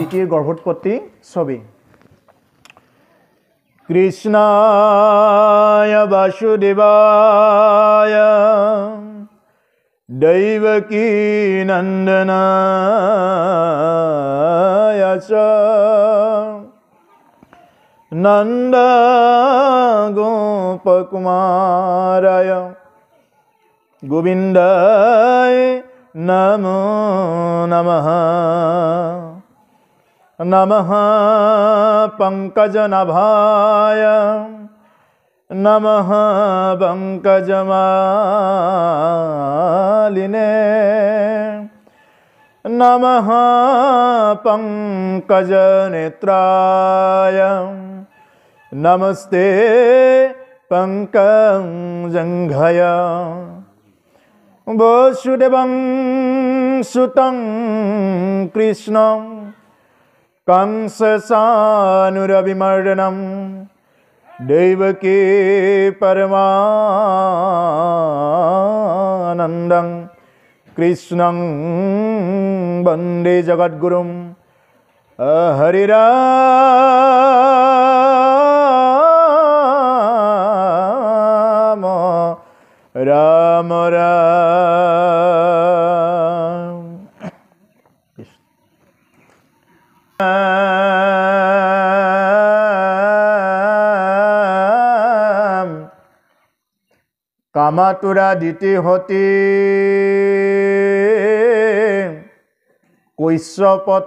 অদিতিৰ গৰ্ভোৎপত্তি ছবি কৃষ্ণায় বাসুদেবায় দৈবকী নন্দনায় চ নন্দ গোপকুমারায় গোবিন্দায় নমো নমঃ নমঃ পঙ্কজনাভায় নমঃ পঙ্কজমালিনে নমঃ পঙ্কজনেত্রায় নমস্তে পঙ্কজঙ্ঘয় বসুদেবং সুতং কৃষ্ণং कंससानुरविमर्दनं देवकी परमानन्दं कृष्णं वन्दे जगद्गुरुं हरिराम राम राम কামাতুরা দিতি হতি কৈশ্যপতনি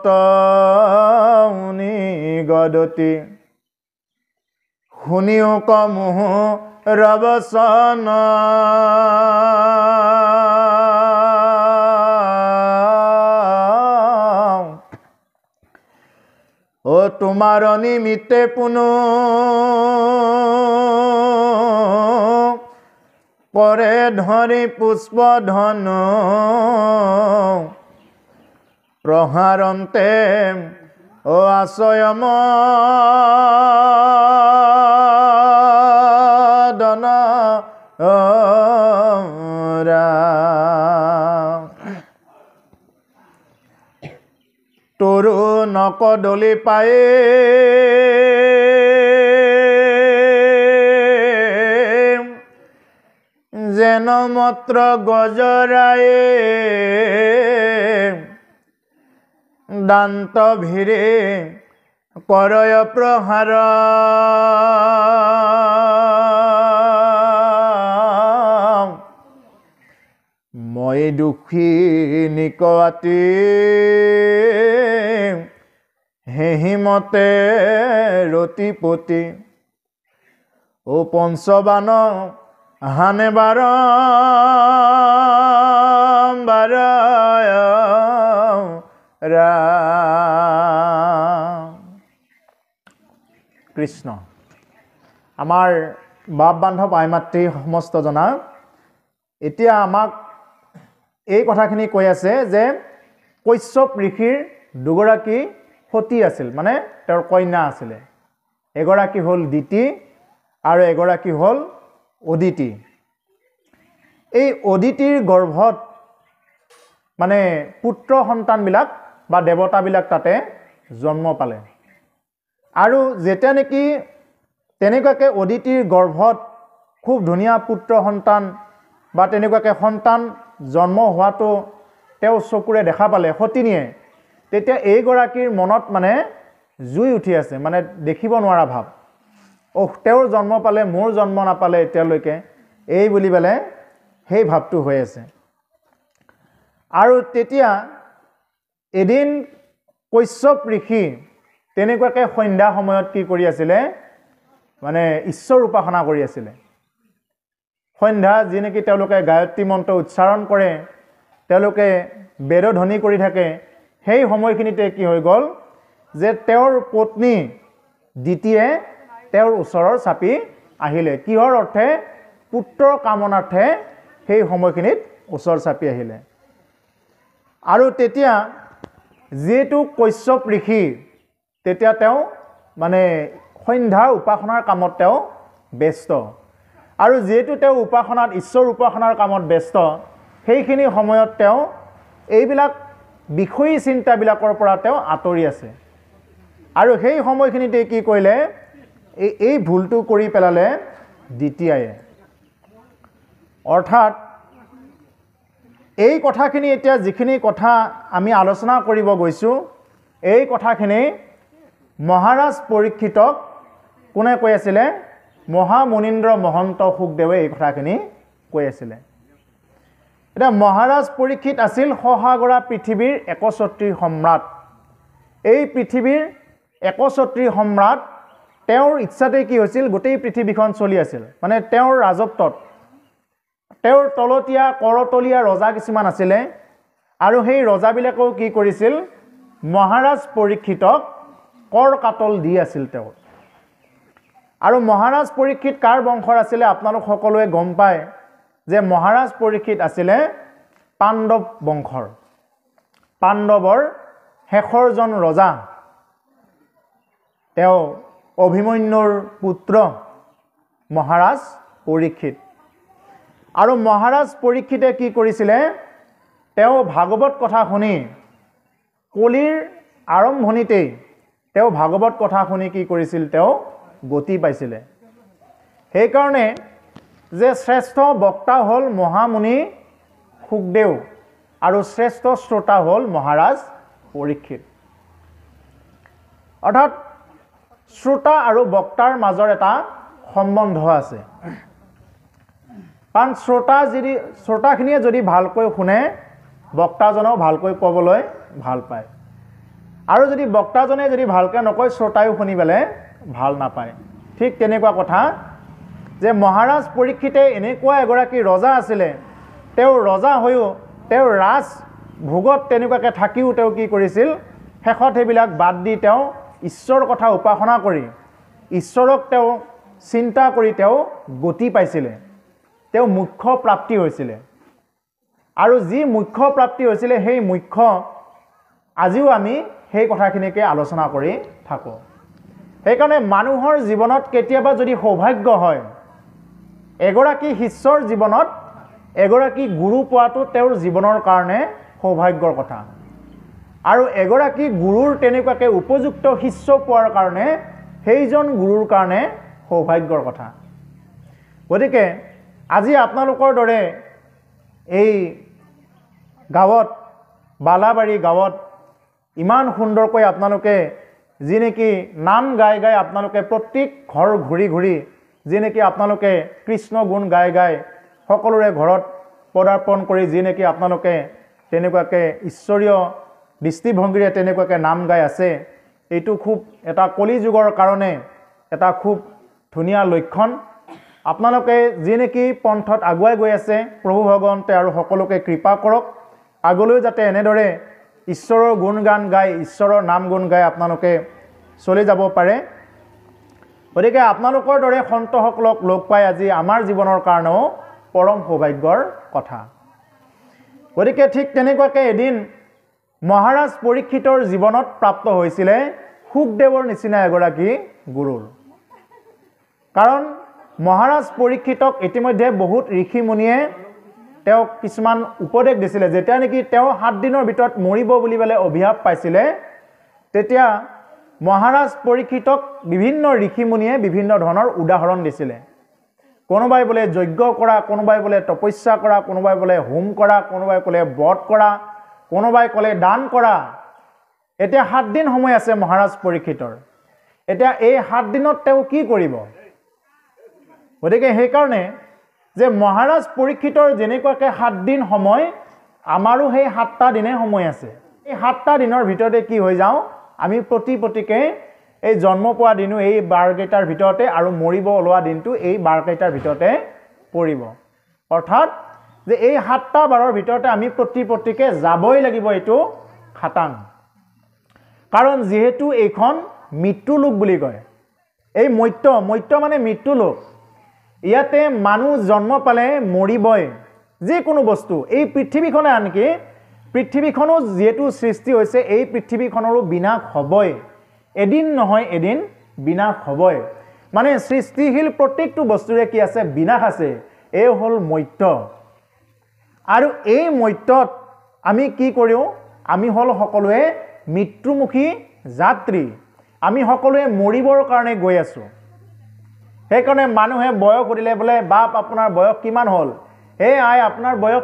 গদতি শুনিও কমুহ ৰবচন ও তোমার নিমিত্তে পুনঃ পরে ধরি পুষ্প ধন প্রহারন্তে ও আশয়ম দন তোরু নকদলি পায়ে যেন মত্র গজরায়ে দান্ত ভিরে করয় প্রহার মই দুখী নিকোয়াতি হেহিমতে রতিপতি ও পঞ্চবান হানে বারম্বার কৃষ্ণ আমাৰ বাপ বান্ধৱ আই মাতৃ সমস্ত জনা এতিয়া আমাক এই কথাখিনি কৈ আছে যে কৈশ্যপ ঋষিৰ দুগৰাকী সতী আছিল মানে তেওঁৰ কন্যা আছিল এগৰাকী হ'ল দিতি আৰু এগৰাকী হ'ল অদিতি এই অদিতিৰ গৰ্ভত মানে পুত্ৰ সন্তানবিলাক বা দেৱতাবিলাক তাতে জন্ম পালে আৰু যেতিয়া নেকি তেনেকুৱাকৈ অদিতিৰ গৰ্ভত খুব ধুনীয়া পুত্ৰ সন্তান বা তেনেকুৱাকৈ সন্তান জন্ম হোৱাটো তেওঁ চকুৰে দেখা পালে সতিনীয়ে তেতিয়া এইগৰাকীৰ মনত মানে জুই উঠি আছে মানে দেখিব নোৱাৰা ভাৱ তেওঁৰ জন্ম পালে মোৰ জন্ম নাপালে এতিয়ালৈকে এই বুলি বলে সেই ভাৱটো হৈ আছে আৰু তেতিয়া এদিন কৈশ্যপ ঋষি তেনেকুৱাকৈ সন্ধ্যা সময়ত কি কৰি আছিলে মানে ঈশ্বৰ উপাসনা কৰি আছিলে সন্ধ্যা যি নেকি তেওঁলোকে গায়ত্ৰী মন্ত্ৰ উচ্চাৰণ কৰে তেওঁলোকে বেদধ্বনি কৰি থাকে সেই সময়খিনিতে কি হৈ গ'ল যে তেওঁৰ পত্নী দিতিয়ে তেওঁৰ ওচৰৰ চাপি আহিলে কিহৰ অৰ্থে পুত্ৰ কামনাৰ্থে সেই সময়খিনিত ওচৰ চাপি আহিলে আৰু তেতিয়া যেটো কৈশ্যপ ঋষি তেতিয়া তেওঁ মানে সন্ধ্যা উপাসনাৰ কামত তেওঁ ব্যস্ত আৰু যেটো তেওঁ উপাসনাত ঈশ্বৰ উপাসনাৰ কামত ব্যস্ত সেইখিনি সময়ত তেওঁ এইবিলাক বিষয়ী চিন্তাবিলাকৰ পৰা তেওঁ আঁতৰি আছে আৰু সেই সময়খিনিতে কি কৰিলে এই ভুলটো কৰি পেলালে দ্বিতীয়ায়ে অৰ্থাৎ এই কথাখিনি এতিয়া যিখিনি কথা আমি আলোচনা কৰিব গৈছোঁ এই কথাখিনি মহাৰাজ পৰীক্ষিতক কোনে কৈ আছিলে মহামুনীন্দ্ৰ মহন্ত শুকদেৱে এই কথাখিনি কৈ আছিলে এটা মহাৰাজ পৰীক্ষিত আছিল সহাগৰা পৃথিৱীৰ একছত্ৰী সম্ৰাট এই পৃথিৱীৰ একছত্ৰী সম্ৰাট তেওঁৰ ইচ্ছাতে কি হৈছিল গোটেই পৃথিৱীখন চলি আছিল মানে তেওঁৰ ৰাজত্বত তেওঁৰ তলতীয়া কৰতলীয়া ৰজা কিছুমান আছিলে আৰু সেই ৰজাবিলাকেও কি কৰিছিল মহাৰাজ পৰীক্ষিতক কৰ কাটল দি আছিল তেওঁ আৰু মহাৰাজ পৰীক্ষিত কাৰ বংশৰ আছিলে আপোনালোক সকলোৱে গম পায় যে মহাৰাজ পৰীক্ষিত আছিলে পাণ্ডৱ বংশৰ পাণ্ডৱৰ শেষৰজন ৰজা তেওঁ অভিমন্যুৰ পুত্ৰ মহাৰাজ পৰীক্ষিত আৰু মহাৰাজ পৰীক্ষিতে কি কৰিছিলে তেওঁ ভাগৱত কথা শুনি কলিৰ আৰম্ভণিতেই তেওঁ ভাগৱত কথা শুনি কি কৰিছিল তেওঁ গতি পাইছিলে সেই কাৰণে যে শ্ৰেষ্ঠ বক্তা হ'ল মহামুনি শুকদেৱ আৰু শ্ৰেষ্ঠ শ্ৰোতা হ'ল মহাৰাজ পৰীক্ষিত অৰ্থাৎ শ্ৰোতা আৰু বক্তাৰ মাজৰ এটা সম্বন্ধ আছে কাৰণ শ্ৰোতাখিনিয়ে যদি ভালকৈ শুনে বক্তাজনেও ভালকৈ ক'বলৈ ভাল পায় আৰু যদি বক্তাজনে যদি ভালকৈ নকয় শ্ৰোতায়ো শুনিবলৈ ভাল নাপায় ঠিক তেনেকুৱা কথা যে মহাৰাজ পৰীক্ষিতে এনেকুৱা এগৰাকী ৰজা আছিলে তেওঁ ৰজা হৈও তেওঁ ৰাজ ভোগত তেনেকুৱাকৈ থাকিও তেওঁ কি কৰিছিল শেষত সেইবিলাক বাদ দি তেওঁ ঈশ্বৰৰ কথা উপাসনা কৰি ঈশ্বৰক তেওঁ চিন্তা কৰি তেওঁ গতি পাইছিলে তেওঁ মুখ্য প্ৰাপ্তি হৈছিলে আৰু যি মুখ্য প্ৰাপ্তি হৈছিলে সেই মুখ্য আজিও আমি সেই কথাখিনিকে আলোচনা কৰি থাকোঁ সেইকাৰণে মানুহৰ জীৱনত কেতিয়াবা যদি সৌভাগ্য হয় এগৰাকী শিষ্যৰ জীৱনত এগৰাকী গুৰু পোৱাটো তেওঁৰ জীৱনৰ কাৰণে সৌভাগ্যৰ কথা আৰু এগৰাকী গুৰুৰ তেনেকুৱাকৈ উপযুক্ত শিষ্য পোৱাৰ কাৰণে সেইজন গুৰুৰ কাৰণে সৌভাগ্যৰ কথা গতিকে আজি আপোনালোকৰ দৰে এই গাঁৱত বালাবাৰী গাঁৱত ইমান সুন্দৰকৈ আপোনালোকে যি নেকি নাম গাই গাই আপোনালোকে প্ৰত্যেক ঘৰ ঘূৰি ঘূৰি যি নেকি আপোনালোকে কৃষ্ণ গুণ গাই গাই সকলোৰে ঘৰত পদাৰ্পণ কৰি যি নেকি আপোনালোকে তেনেকুৱাকৈ ঈশ্বৰীয় দৃষ্টিভংগীৰে তেনেকুৱাকৈ নাম গাই আছে এইটো খুব এটা কলিযুগৰ কাৰণে এটা খুব ধুনীয়া লক্ষণ আপোনালোকে যি নেকি পন্থত আগুৱাই গৈ আছে প্ৰভু ভগৱন্তে আৰু সকলোকে কৃপা কৰক আগলৈ যাতে এনেদৰে ঈশ্বৰৰ গুণগান গাই ঈশ্বৰৰ নাম গুণ গাই আপোনালোকে চলি যাব পাৰে গতিকে আপোনালোকৰ দৰে সন্তসকলক লগ পাই আজি আমাৰ জীৱনৰ কাৰণেও পৰম সৌভাগ্যৰ কথা গতিকে ঠিক তেনেকুৱাকৈ এদিন মহাৰাজ পৰীক্ষিতৰ জীৱনত প্ৰাপ্ত হৈছিলে শুকদেৱৰ নিচিনা এগৰাকী গুৰুৰ কাৰণ মহাৰাজ পৰীক্ষিতক ইতিমধ্যে বহুত ঋষি মুনিয়ে তেওঁক কিছুমান উপদেশ দিছিলে যেতিয়া নেকি তেওঁ 7 দিনৰ ভিতৰত মৰিব বুলি পেলাই অভিশাপ পাইছিলে তেতিয়া মহাৰাজ পৰীক্ষিতক বিভিন্ন ঋষি মুনিয়ে বিভিন্ন ধৰণৰ উদাহৰণ দিছিলে কোনোবাই বোলে যজ্ঞ কৰা কোনোবাই বোলে তপস্যা কৰা কোনোবাই বোলে হোম কৰা কোনোবাই ক'লে ব্ৰত কৰা কোনোবাই ক'লে দান কৰা এতিয়া 7 দিন সময় আছে মহাৰাজ পৰীক্ষিতৰ এতিয়া এই 7 দিনত তেওঁ কি কৰিব গতিকে সেইকাৰণে যে মহাৰাজ পৰীক্ষিতৰ যেনেকুৱাকৈ 7 দিন সময় আমাৰো সেই 7টা দিনে সময় আছে এই 7টা দিনৰ ভিতৰতে কি হৈ যাওঁ আমি প্ৰতিকে এই জন্ম পোৱা দিনো এই বাৰকেইটাৰ ভিতৰতে আৰু মৰিব ওলোৱা দিনটো এই বাৰকেইটাৰ ভিতৰতে পৰিব অৰ্থাৎ যে এই 7টা বাৰৰ ভিতৰতে আমি প্ৰতিকে যাবই লাগিব এইটো খাটাং কাৰণ যেহেতু এইখন মৃত্যু লোক বুলি কয় এই মৃত্যু মানে মৃত্যু লোক ইয়াতে মানুহ জন্ম পালে মৰিবই যিকোনো বস্তু এই পৃথিৱীখনে আনকি পৃথিৱীখনো যেহেতু সৃষ্টি হৈছে এই পৃথিৱীখনৰো বিনাশ হ'বই এদিন নহয় এদিন বিনাশ হ'বই মানে সৃষ্টিশীল প্ৰত্যেকটো বস্তুৰে কি আছে বিনাশ আছে এই হ'ল মৃত্যু আৰু এই মৃত্যুত আমি কি কৰিও আমি হল সকলোৱে মৃত্যুমুখী যাত্ৰী আমি সকলোৱে মৰিবৰ কাৰণে গৈ আছোঁ সেইকাৰণে মানুহে বয়স সুধিলে বোলে বাপ আপোনাৰ বয়স কিমান হ'ল হে আই আপোনাৰ বয়স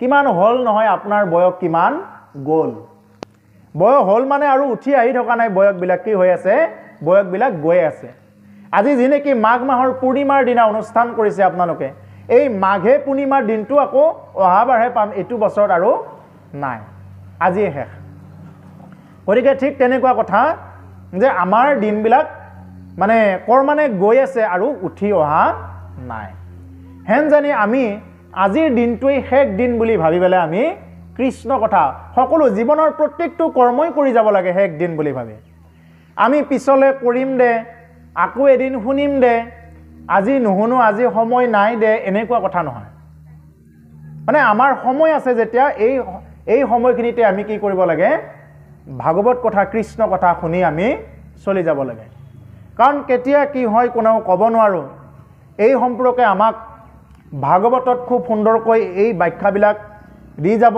কিমান হ'ল নহয় আপোনাৰ বয়স কিমান গ'ল বয়স হ'ল মানে আৰু উঠি আহি থকা নাই বয়সবিলাক কি হৈ আছে বয়সবিলাক গৈ আছে আজি যেনেকি মাঘ মাহৰ পূৰ্ণিমাৰ দিনা অনুষ্ঠান কৰিছে আপোনালোকে এই মাঘে পূৰ্ণিমাৰ দিনটো আকৌ অহাবাৰহে পাম এইটো বছৰত আৰু নাই আজি শেষ গতিকে ঠিক তেনেকুৱা কথা যে আমাৰ দিনবিলাক মানে কৰ্মানে গৈ আছে আৰু উঠি অহা নাই হেন জানি আমি আজিৰ দিনটোই শেষ দিন বুলি ভাবি পেলাই আমি কৃষ্ণ কথা সকলো জীৱনৰ প্ৰত্যেকটো কৰ্মই কৰি যাব লাগে শেষ দিন বুলি ভাবি আমি পিছলে কৰিম দে আকৌ এদিন শুনিম দে আজি নুশুনো আজি সময় নাই দে এনেকুৱা কথা নহয় মানে আমাৰ সময় আছে যেতিয়া এই সময়খিনিতে আমি কি কৰিব লাগে ভাগৱত কথা কৃষ্ণ কথা শুনি আমি চলি যাব লাগে কাৰণ কেতিয়া কি হয় কোনেও ক'ব নোৱাৰো এই সম্পৰ্কে আমাক ভাগৱতত খুব সুন্দৰকৈ এই ব্যাখ্যাবিলাক দি যাব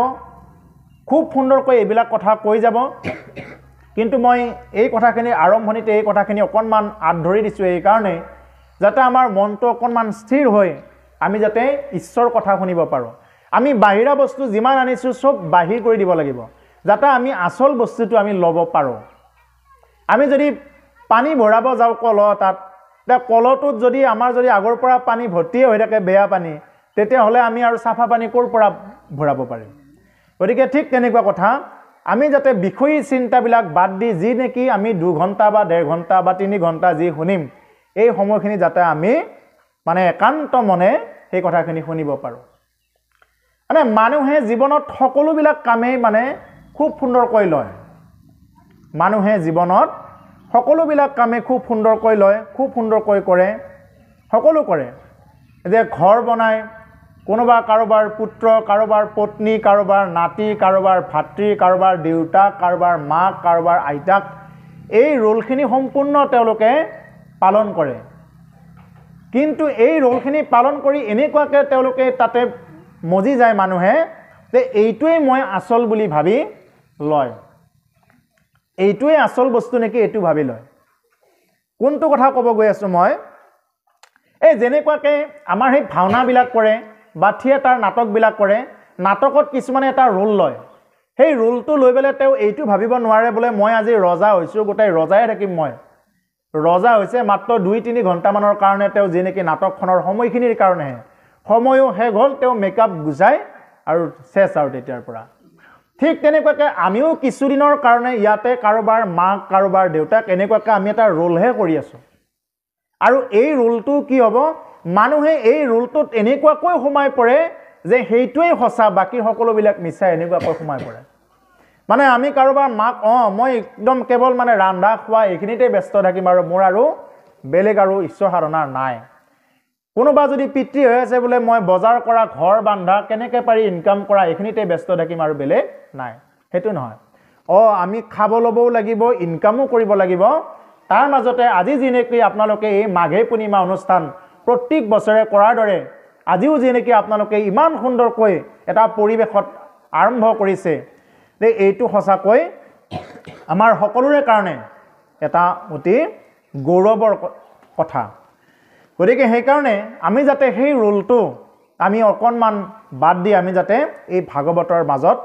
খুব সুন্দৰকৈ এইবিলাক কথা কৈ যাব কিন্তু মই এই কথাখিনি আৰম্ভণিতে এই কথাখিনি অকণমান আঁত ধৰি দিছোঁ এই কাৰণে যাতে আমাৰ মনটো অকণমান স্থিৰ হৈ আমি যাতে ঈশ্বৰ কথা শুনিব পাৰোঁ আমি বাহিৰা বস্তু যিমান আনিছোঁ চব বাহিৰ কৰি দিব লাগিব যাতে আমি আচল বস্তুটো আমি ল'ব পাৰোঁ আমি যদি পানী ভৰাব যাওঁ কলতাত কলটোত যদি আমাৰ যদি আগৰ পৰা পানী ভৰ্তিয়ে হৈ থাকে বেয়া পানী তেতিয়াহ'লে আমি আৰু চাফা পানী ক'ৰ পৰা ভৰাব পাৰিম গতিকে ঠিক তেনেকুৱা কথা আমি যাতে বিষয়ী চিন্তাবিলাক বাদ দি যি নেকি আমি 2 ঘণ্টা বা 1.5 ঘণ্টা বা 3 ঘণ্টা যি শুনিম এই সময়খিনি যাতে আমি মানে একান্ত মনে সেই কথাখিনি শুনিব পাৰোঁ মানে মানুহে জীৱনত সকলোবিলাক কামেই মানে খুব সুন্দৰকৈ লয় মানুহে জীৱনত সকলোবিলাক কামে খুব সুন্দৰকৈ লয় খুব সুন্দৰকৈ কৰে সকলো কৰে যে ঘৰ বনায় কোনোবা কাৰোবাৰ পুত্ৰ কাৰোবাৰ পত্নী কাৰোবাৰ নাতি কাৰোবাৰ ভাতৃ কাৰোবাৰ দেউতাক কাৰোবাৰ মাক কাৰোবাৰ আইতাক এই ৰোলখিনি সম্পূৰ্ণ তেওঁলোকে পালন কৰে কিন্তু এই ৰোলখিনি পালন কৰি এনেকুৱাকৈ তেওঁলোকে তাতে মজি যায় মানুহে যে এইটোৱেই মই আচল বুলি ভাবি লয় এইটোৱে আসল বস্তু নেকি এটো ভাবি লয় কোনটো কথা ক'ব গৈ আছো মই এই যেনেকুৱাকে আমাৰ এই ভাওনা বিলাক কৰে বা থিয়েটাৰ নাটক বিলাক কৰে নাটকত কিছুমানে এটা ৰোল লয় সেই ৰোলটো লৈ বেলে তেও এইটো ভাবিব নোৱাৰে বলে মই আজি ৰজা হৈছো গোটাই ৰজাই থাকিম মই ৰজা হৈছে মাত্ৰ 2-3 ঘণ্টা মানৰ কাৰণে তেও যেনেকি নাটকখনৰ সময়খিনিৰ কাৰণে সময়ও শেষ হ'ল তেও মেকআপ গুজাই আৰু শেষ আৰু তেতিয়াৰ পৰা ঠিক তেনেকুৱাকে আমিও কিছুদিনৰ কাৰণে ইয়াতে কাৰোবাৰ মাক কাৰোবাৰ দেউতাক এনেকুৱাকে আমি এটা ৰোলহে কৰি আছো আৰু এই ৰোলটো কি হ'ব মানুহে এই ৰোলটোত এনেকুৱাকৈ সোমাই পৰে যে হেইটোৱে হসা বাকি সকলো বিলাক মিছা এনেকুৱাকৈ সোমাই পৰে মানে আমি কাৰোবাৰ মাক মই একদম কেৱল মানে ৰান্ধা খোৱা এইখিনিতে ব্যস্ত থাকিম আৰু মোৰ আৰু বেলেগ আৰু ঈশ্বৰ সাধনা নাই কোনোবা যদি পিতৃ হৈ আছে বলে মই বজাৰ কৰা ঘৰ বান্ধা কেনেকৈ পাৰি ইনকাম কৰা এইখিনিতে ব্যস্ত থাকিম আৰু বেলেগ নাই হেতু নহয় আমি খাব লবও লাগিব ইনকামও কৰিব লাগিব তাৰ মাজতে আজি যেনেকি আপোনালোকে এই মাঘে পূৰ্ণিমা অনুষ্ঠান প্ৰত্যেক বছৰে কৰাৰ দৰে আজিও যেনেকি আপোনালোকে ইমান সুন্দৰকৈ এটা পৰিবেশত আৰম্ভ কৰিছে যে এইটো সঁচাকৈ আমাৰ সকলোৰে কাৰণে এটা অতি গৌৰৱৰ কথা গতিকে সেই কাৰণে আমি যাতে সেই ৰোলটো আমি অকণমান বাদ দি আমি যাতে এই ভাগৱতৰ মাজত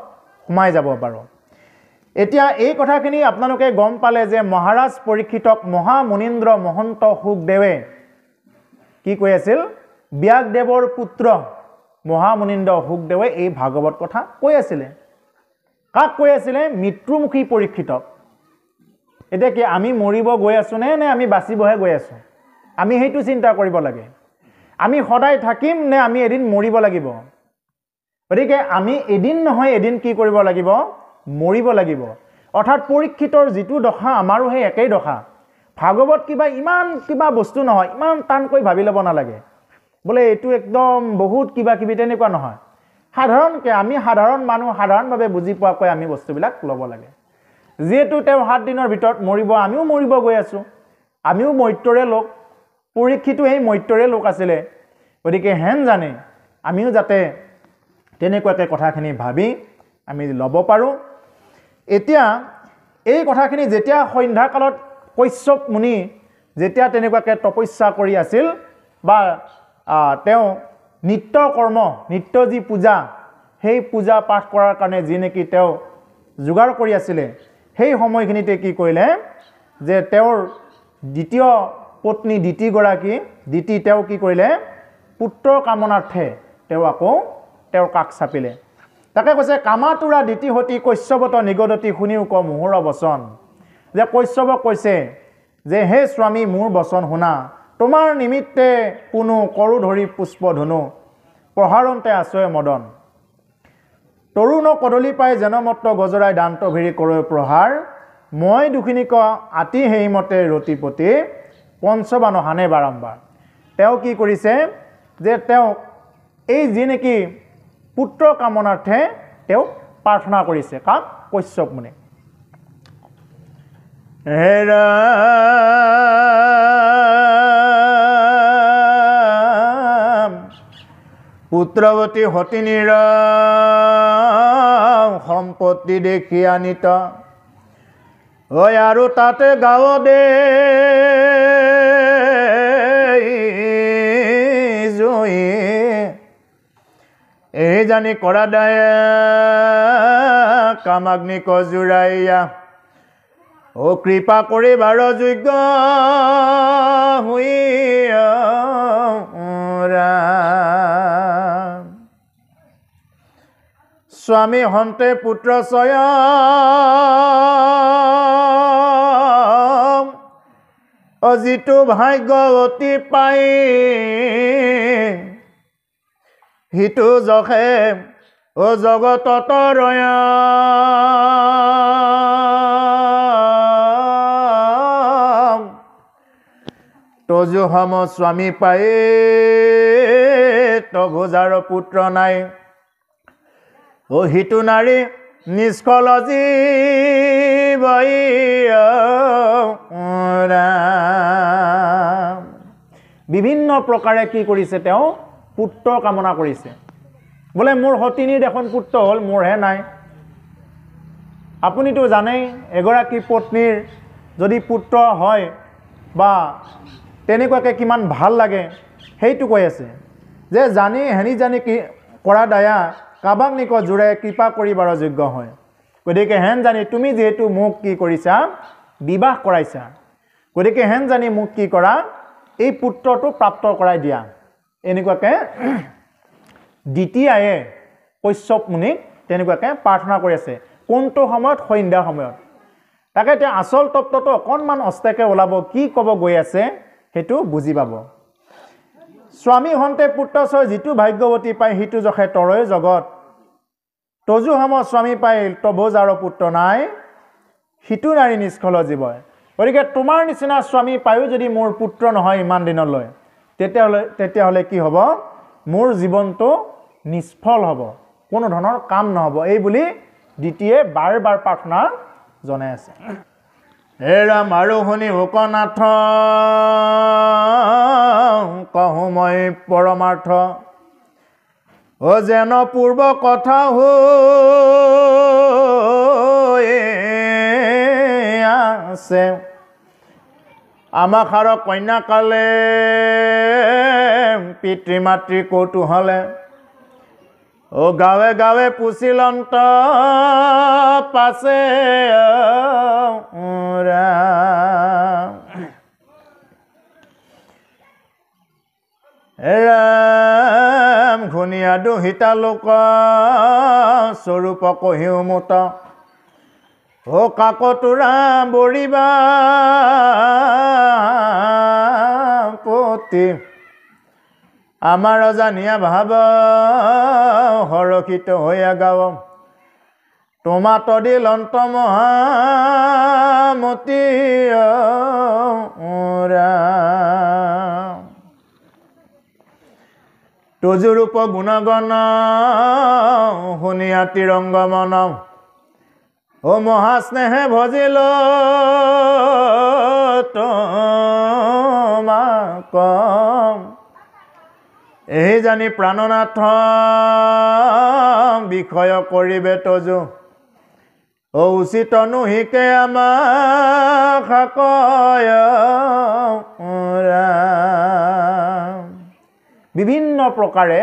সোমাই যাব পাৰো এতিয়া এই কথাখিনি আপোনালোকে গম পালে যে মহাৰাজ পৰীক্ষিতক মহা মুনীন্দ্ৰ মহন্ত সুখদেৱে কি কৈ আছিল ব্যাসদেৱৰ পুত্ৰ মহা মুনীন্দ্ৰ সুখদেৱে এই ভাগৱত কথা কৈ আছিল কাক কৈ আছিল মৃত্যুমুখী পৰীক্ষিতক এটা কি আমি মৰিব গৈ আছো নে আমি বাচিবহে গৈ আছো আমি হেতু চিন্তা কৰিব লাগে আমি সদায় থাকিম নে আমি এদিন মৰিব লাগিব গতিকে আমি এদিন নহয় এদিন কি কৰিব লাগিব মৰিব লাগিব অৰ্থাৎ পৰীক্ষিতৰ যেটো দশা আমাৰো হে একেই দশা ভাগৱত ইমান কিবা বস্তু নহয় ইমান টানকৈ ভাবি লব নালাগে বলে এটো একদম বহুত কিবা কিবি তেনেকুৱা নহয় সাধাৰণকে আমি সাধাৰণ মানুহ সাধাৰণভাৱে বুজি পোৱাকৈ আমি বস্তুবিলাক লব লাগে যেটো তেও 7 দিনৰ ভিতৰত মৰিব আমিও মৰিব গৈ আছো আমিও মৈত্ৰৰে লোক পৰীক্ষিতো এই মৈত্ৰৰে লোক আছিলে গতিকে হেন জানে আমিও যাতে তেনেকুৱাকে কথাখিনি ভাবি আমি লব পাৰো এতিয়া এই কথাখিনি যেতিয়া সন্ধ্যা কালত কশ্যপ মুনি যেতিয়া তেনেকুৱাকৈ তপস্যা কৰি আছিল বা তেওঁ নিত্য কৰ্ম নিত্য যি পূজা সেই পূজা পাঠ কৰাৰ কাৰণে যি নেকি তেওঁ যোগাৰ কৰি আছিলে সেই সময়খিনিতে কি কৰিলে যে তেওঁৰ দ্বিতীয় পত্নী দিতিগৰাকী দিতি তেওঁ কি কৰিলে পুত্ৰ কামনাৰ্থে তেওঁ আকৌ তেওঁৰ কাষ চাপিলে তাকে কৈছে কামাতুৰা দিতিহতি কশ্যপত নিগদতি শুনিও ক মোহৰ বচন যে কশ্যপক কৈছে যে হে স্বামী মোৰ বচন শুনা তোমাৰ নিমিত্তে কোনো কৰো ধৰি পুষ্প ধনু প্ৰহাৰন্তে আছয় মদন তৰুণ কদলি পাই জনমত্ত গজৰাই দান্ত ভিৰি কৰে প্ৰহাৰ মই দুখিনিক আতি হেইমতে ৰতিপতি পঞ্চবান হানে বাৰম্বাৰ তেওঁ কি কৰিছে যে তেওঁ এই যি নেকি পুত্ৰ কামনাৰ্থে তেওঁ প্ৰাৰ্থনা কৰিছে কাক কশ্যপ মুনি হেৰা পুত্ৰৱতী হতিনীৰ সম্পত্তি দেখি আনিত ঐ আৰু তাতে গাঁও দে জয়ী এই জানি কৰা দায় কামাগ্নিক জোৰাইয়া ও কৃপা কৰি বাৰ যোগ্য হুই স্বামী হন্তে পুত্ৰ ছয় যিটো ভাগ্যৱতী পাই হিতু যখে ও জগতত ৰয় তজু হম স্বামী পাই তভোজাৰ পুত্ৰ নাই ও হিতু নাৰী নিষ্কল জীৱ বিভিন্ন প্ৰকাৰে কি কৰিছে তেওঁ পুত্ৰ কামনা কৰিছে বোলে মোৰ হতিনীৰ এখন পুত্ৰ হ'ল মোৰহে নাই আপুনিতো জানেই এগৰাকী পত্নীৰ যদি পুত্ৰ হয় বা তেনেকুৱাকৈ কিমান ভাল লাগে সেইটো কৈ আছে যে জানি হেনি জানি কি কৰা দায়া কাবাক নিক জোৰে কৃপা কৰিবাৰ যোগ্য হয় গতিকে হেন জানি তুমি যিহেতু মোক কি কৰিছা বিবাহ কৰাইছা গতিকে হেন জানি মোক কি কৰা এই পুত্ৰটো প্ৰাপ্ত কৰাই দিয়া এনেকুৱাকৈ দ্বিতীয়ায়ে কশ্যপ মুনিক তেনেকুৱাকৈ প্ৰাৰ্থনা কৰি আছে কোনটো সময়ত সন্ধ্যা সময়ত তাকে এতিয়া আচল তত্ত্বটো অকণমান অস্তাকে ওলাব কি ক'ব গৈ আছে সেইটো বুজি পাব স্বামী হন্তে পুত্ৰ ছয় যিটো ভাগ্যৱতী পাই সিটো জখে তৰয় জগত তজু হম স্বামী পাই তভোজাৰ পুত্ৰ নাই সিটো নাৰী নিষ্কল জীৱ গতিকে তোমাৰ নিচিনা স্বামী পায়ো যদি মোৰ পুত্ৰ নহয় ইমান দিনলৈ তেতিয়াহ'লে কি হ'ব মোৰ জীৱনটো নিষ্ফল হ'ব কোনো ধৰণৰ কাম নহ'ব এই বুলি দ্বিতীয়ে বাৰ বাৰ প্ৰাৰ্থনা জনাই আছে হে ৰাম আৰু শুনি ভোকনাথ কহো মই পৰমাৰ্থ ও যেন পূৰ্ব কথা আছে আমাখাৰ কন্যাকালে পিতৃ মাতৃ কৌতূহলে ও গাঁৱে গাঁৱে পুছিলন্ত পাছে ৰাম ঘূণীয়া দুহিতা লোক স্বৰূপ কহিও মুত ও কাকতুৰা বৰিবা পতি আমাৰ জানিয়া ভাব হৰষিত হৈয়া গাঁও তোমা তদিলন্ত মহামতী তজুৰূপ গুণগণ শুনিয়া তিৰংগ মন ও মহাস্নেহে ভজিল তোমাক এই জানি প্ৰাণনাথ বিষয় কৰিবে তজু উচিত নুহিকে আমাক সাকয় বিভিন্ন প্ৰকাৰে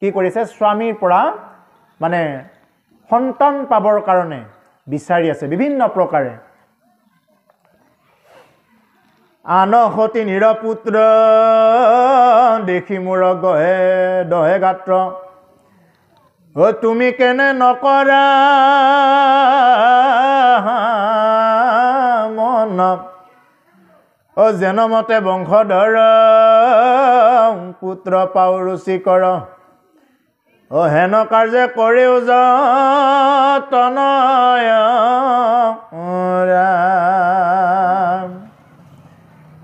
কি কৰিছে স্বামীৰ পৰা মানে সন্তান পাবৰ কাৰণে বিচাৰি আছে বিভিন্ন প্ৰকাৰে আনহতি নিৰপুত্ৰ দেখি মোৰ গহে দহে গাত্ৰ ও তুমি কেনে নকৰা মন ও যেনমতে বংশধৰ পুত্ৰ পাও ৰুচি কৰ ও হেন কাৰ্য কৰিও যতনয়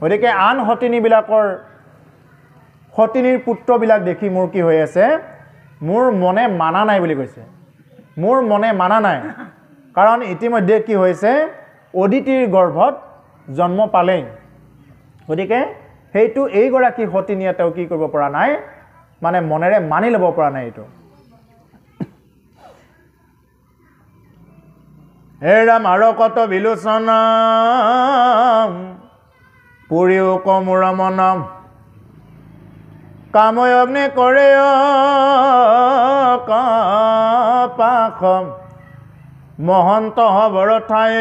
গতিকে আন সতিনীবিলাকৰ সতিনীৰ পুত্ৰবিলাক দেখি মোৰ কি হৈ আছে মোৰ মনে মানা নাই বুলি কৈছে মোৰ মনে মানা নাই কাৰণ ইতিমধ্যে কি হৈছে অদিতিৰ গৰ্ভত জন্ম পালেই গতিকে সেইটো এইগৰাকী সতিনীয়ে তেওঁ কি কৰিব পৰা নাই মানে মনেৰে মানি ল'ব পৰা নাই এইটো হে ৰাম আৰু কত বিলোচন পুৰিও কমুৰ মন কাময় অগ্নি কৰে পাখ মহন্ত হবৰ ঠাই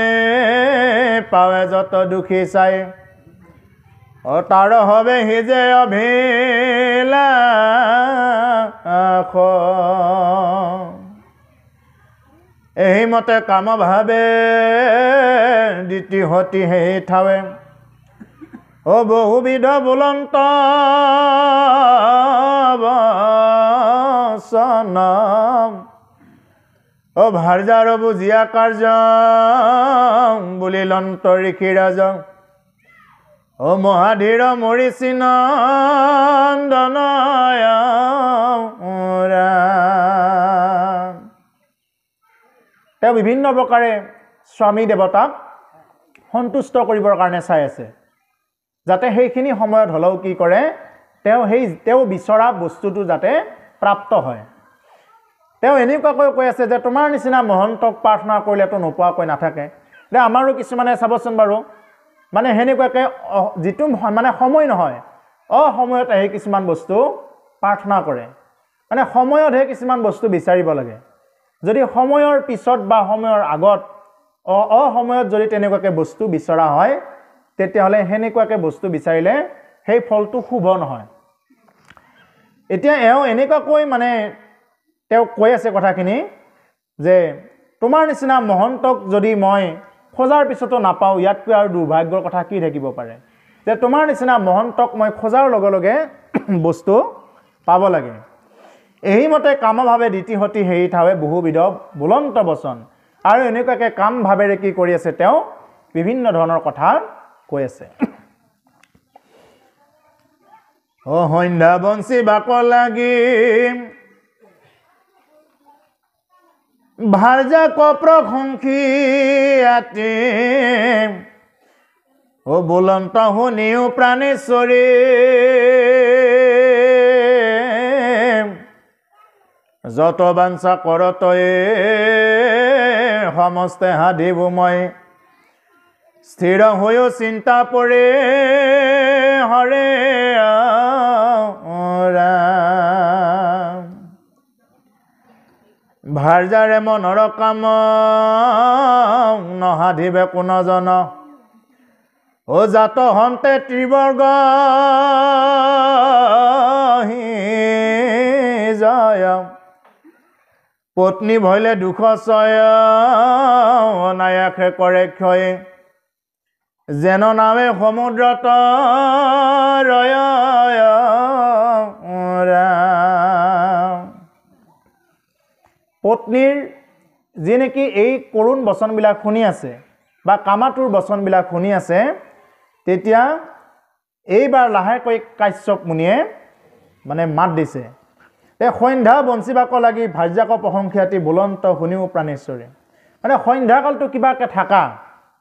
পাৱে যত দুখী চাই তাৰ হবে সিজে অভিলাষ এই মতে কাম ভাবে দ্বিতীয় হতি সেই ঠাৱে ও বহুবিধ বুলন্ত বচন ও ভাৰ্যাৰ বুজিয়া কাৰ্য বুলি লন্ত ঋষি ৰাজ ও মহাধীৰ মৰিচি নন্দনয় তেওঁ বিভিন্ন প্ৰকাৰে স্বামী দেৱতাক সন্তুষ্ট কৰিবৰ কাৰণে চাই আছে যাতে সেইখিনি সময়ত হলেও কি কৰে তেওঁ বিচৰা বস্তুটো যাতে প্ৰাপ্ত হয় তেওঁ এনেকুৱাকৈ কৈ আছে যে তোমাৰ নিচিনা মহন্তক প্ৰাৰ্থনা কৰিলেতো নোপোৱাকৈ নাথাকে যে আমাৰো কিছুমানে চাবচোন বাৰু মানে হেনেকুৱাকৈ যিটো মানে সময় নহয় অসময়ত আহি কিছুমান বস্তু প্ৰাৰ্থনা কৰে মানে সময়তহে কিছুমান বস্তু বিচাৰিব লাগে যদি সময়ৰ পিছত বা সময়ৰ আগত অসময়ত যদি তেনেকুৱাকৈ বস্তু বিচৰা হয় তেতিয়াহ'লে হেনেকুৱাকৈ বস্তু বিচাৰিলে সেই ফলটো শুভ নহয় এতিয়া এনেকুৱাকৈ মানে তেওঁ কৈ আছে কথাখিনি যে তোমাৰ নিচিনা মহন্তক যদি মই খোজাৰ পিছতো নাপাওঁ ইয়াতকৈ আৰু দুৰ্ভাগ্যৰ কথা কি থাকিব পাৰে যে তোমাৰ নিচিনা মহন্তক মই খোজাৰ লগে লগে বস্তু পাব লাগে এই মতে কাম ভাবে দ্বিতীয়হতি হেৰি ঠাৱে বহুবিধ বুলন্ত বচন আৰু এনেকুৱাকৈ কাম ভাবেৰে কি কৰি আছে তেওঁ বিভিন্ন ধৰণৰ কথা কৈ আছে ও সন্ধ্যা বংশী বাক লাগি ভাৰ্যা কপ্ৰশংসী আতি ও বুলন্ত শুনিও প্ৰাণেশ্বৰী যত বাঞ্ছা কৰতয়ে সমস্তে সাধিব মই স্থিৰ হৈও চিন্তা পৰে হৰে ভাৰ্যাৰে মনৰ কাম নসাধিবে কোনজন ও জাত হন্তে ত্ৰিবৰ্গ জয় পত্নী ভইলে দুখ চয় অনায়াসে কৰে ক্ষয় যেন নামে সমুদ্ৰত ৰয় পত্নীৰ যি নেকি এই কৰুণ বচনবিলাক শুনি আছে বা কামাতুৰ বচনবিলাক শুনি আছে তেতিয়া এইবাৰ লাহেকৈ কাশ্যপ মুনিয়ে মানে মাত দিছে সন্ধ্যা বঞ্চিবাক লাগি ভাৰ্যাক প্ৰশংসিয়াতি বুলন্ত শুনিও প্ৰাণেশ্বৰী মানে সন্ধ্যাকালটো কিবাকে থাকা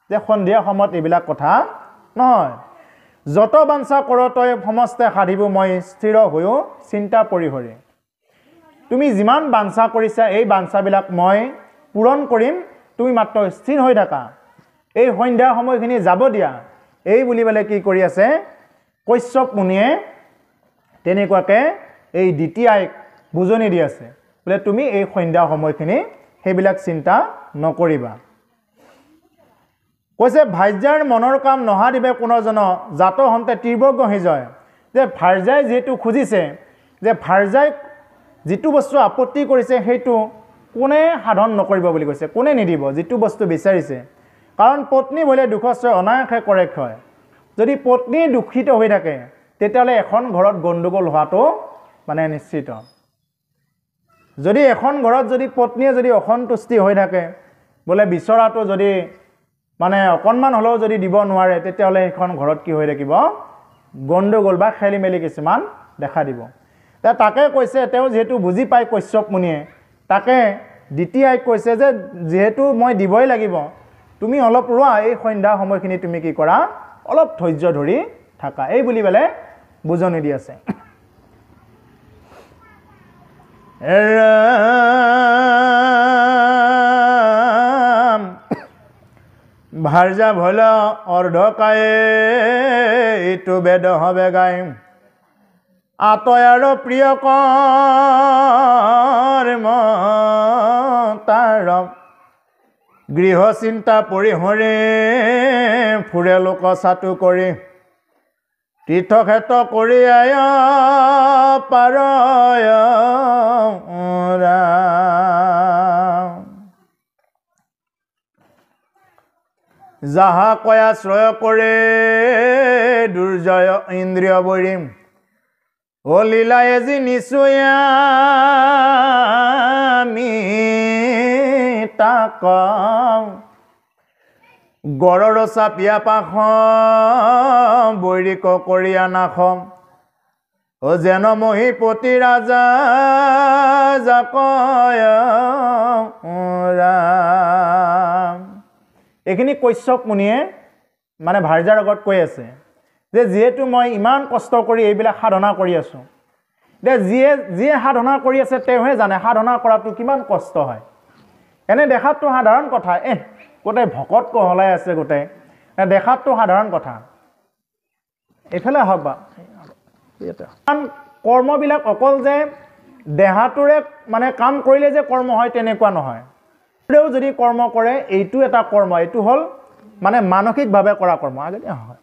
যে সন্ধিয়া সময়ত এইবিলাক কথা নহয় যত বাঞ্ছা কৰতই সমস্তে সাধিব মই স্থিৰ হৈও চিন্তা পৰিহৰি তুমি যিমান বাঞ্ছা কৰিছা এই বাঞ্ছাবিলাক মই পূৰণ কৰিম তুমি মাত্ৰ স্থিৰ হৈ থাকা এই সন্ধ্যা সময়খিনি যাব দিয়া এই বুলি বলে কি কৰি আছে কৈশ্যপ মুনিয়ে তেনেকুৱাকে এই দ্বিতীয়াইক বুজনি দি আছে বলে তুমি এই সন্ধ্যা সময়খিনি হেবিলাক চিন্তা নকৰিবা কৈছে ভাৰ্যাৰ মনৰ কাম নহা দিবে কোনজন জাত হন্তে তীব্ৰ গহি যায় যে ভাৰ্যাই যেটো খুজিছে যে ভাৰ্যাই যেটো বস্তু আপত্তি কৰিছে হেতু কোনে সাধন নকৰিব বুলি কৈছে কোনে নিদিব যেটো বস্তু বিচাৰিছে কাৰণ পত্নী বলে দুখশ্ৰয় অনায়াসে কৰে ক্ষয় যদি পত্নী দুখিত হৈ থাকে তেতিয়ালে এখন ঘৰত গণ্ডগোল হোৱাটো মানে নিশ্চিত যদি এখন ঘৰত যদি পত্নীয়ে যদি অসন্তুষ্টি হৈ থাকে বলে বিচৰাটো যদি মানে অকনমান হলেও যদি দিব নোৱাৰে তেতিয়ালে এখন ঘৰত কি হৈ থাকিব গণ্ডগোল বা খেলিমেলি কিছুমান দেখা দিব তাকে কৈছে তেওঁ যেহেতু বুজি পাই কৈশ্যপ মুনিয়ে তাকে দ্বিতীয়াই কৈছে যে যেহেতু মই দিবই লাগিব তুমি অলপ ৰোৱা এই সন্ধ্যা সময়খিনি তুমি কি কৰা অলপ ধৈৰ্য ধৰি থাকা এই বুলি বলে বুজনি দি আছে ভাৰ্যা ভল অৰ্ধকায়ে ইটো বেদ হবে গাই আতয়াৰ প্ৰিয় কৰ্ম তাৰ গৃহ চিন্তা পৰিহৰে ফুৰে লোক চাটু কৰি তীৰ্থক্ষেত্ৰ কৰি আয় পাৰয় যাহা কয়া শ্ৰয় কৰে দুৰ্জয় ইন্দ্ৰিয় বৰিম ও লীলা এজি নিচয়ামি তাক গড়ৰ চাপিয়া পাখ বৈৰিক কৰিয়া নাখ ও যেন মহিপতি ৰাজা জাকয় এইখিনি কৈশ্যপ মুনিয়ে মানে ভাৰ্যাৰ আগত কৈ আছে যে যেহেতু মই ইমান কষ্ট কৰি এইবিলাক সাধনা কৰি আছো যে যিয়ে সাধনা কৰি আছে তেওঁহে জানে সাধনা কৰাটো কিমান কষ্ট হয় এনে দেখাতটো সাধাৰণ কথা গোটেই ভকত কহলাই আছে গোটেই দেখাতটো সাধাৰণ কথা এফালে হওক বা কৰ্মবিলাক অকল যে দেহাটোৰে মানে কাম কৰিলে যে কৰ্ম হয় তেনেকুৱা নহয় যদি কৰ্ম কৰে এইটো এটা কৰ্ম এইটো হল মানে মানসিকভাৱে কৰা কৰ্ম আগতে হয়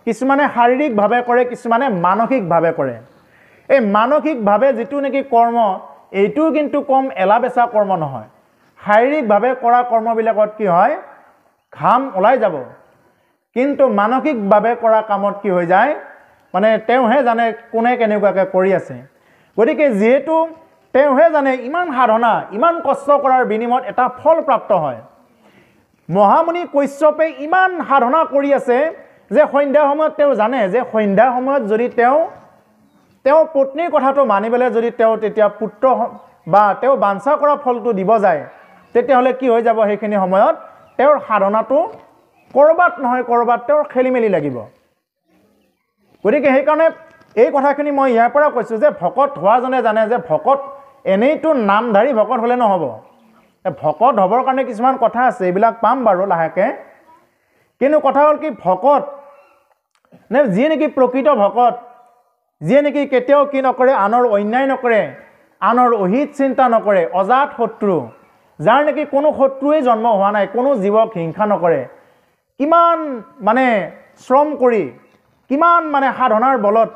কিছুমানে শাৰীৰিকভাৱে কৰে কিছুমানে মানসিকভাৱে কৰে এই মানসিকভাৱে যেটো নেকি কৰ্ম এইটো কিন্তু কম এলাবেচা কৰ্ম নহয় শাৰীৰিকভাৱে কৰা কৰ্মবিলাকত কি হয় ঘাম ওলাই যাব কিন্তু মানসিকভাৱে কৰা কামত কি হৈ যায় মানে তেওঁহে জানে কোনে কেনেকুৱাকৈ কৰি আছে গতিকে যেহেতু তেওঁহে জানে ইমান সাধনা ইমান কষ্ট কৰাৰ বিনিময়ত এটা ফল প্ৰাপ্ত হয় মহামুনি কৈশ্যপে ইমান সাধনা কৰি আছে যে সন্ধ্যা সময়ত তেওঁ জানে যে সন্ধ্যা সময়ত যদি তেওঁ পত্নীৰ কথাটো মানিবলৈ যদি তেওঁ তেতিয়া পুত্ৰ বা তেওঁ বাঞ্ছা কৰা ফলটো দিব যায় তেতিয়াহলে কি হৈ যাব সেইখিনি সময়ত তেওঁৰ সাধনাটো কৰবাত নহয় কৰবাত তেওঁৰ খেলিমেলি লাগিব গতিকে সেইকাৰণে এই কথাখিনি মই ইয়াৰ পৰা কৈছো যে ভকত হোৱাজনে জানে যে ভকত এনেইটো নামধাৰী ভকত হলে নহব ভকত হবৰ কাৰণে কিছুমান কথা আছে এইবিলাক পাম বাৰু লাহেকে কিন্তু কথা হল কি ভকত নে যিয়ে নেকি প্ৰকৃত ভকত যিয়ে নেকি কেতিয়াও কি নকৰে আনৰ অন্যায় নকৰে আনৰ অহিত চিন্তা নকৰে অজাত শত্ৰু যাৰ নেকি কোনো শত্ৰুৱে জন্ম হোৱা নাই কোনো জীৱক হিংসা নকৰে কিমান মানে শ্ৰম কৰি কিমান মানে সাধনাৰ বলত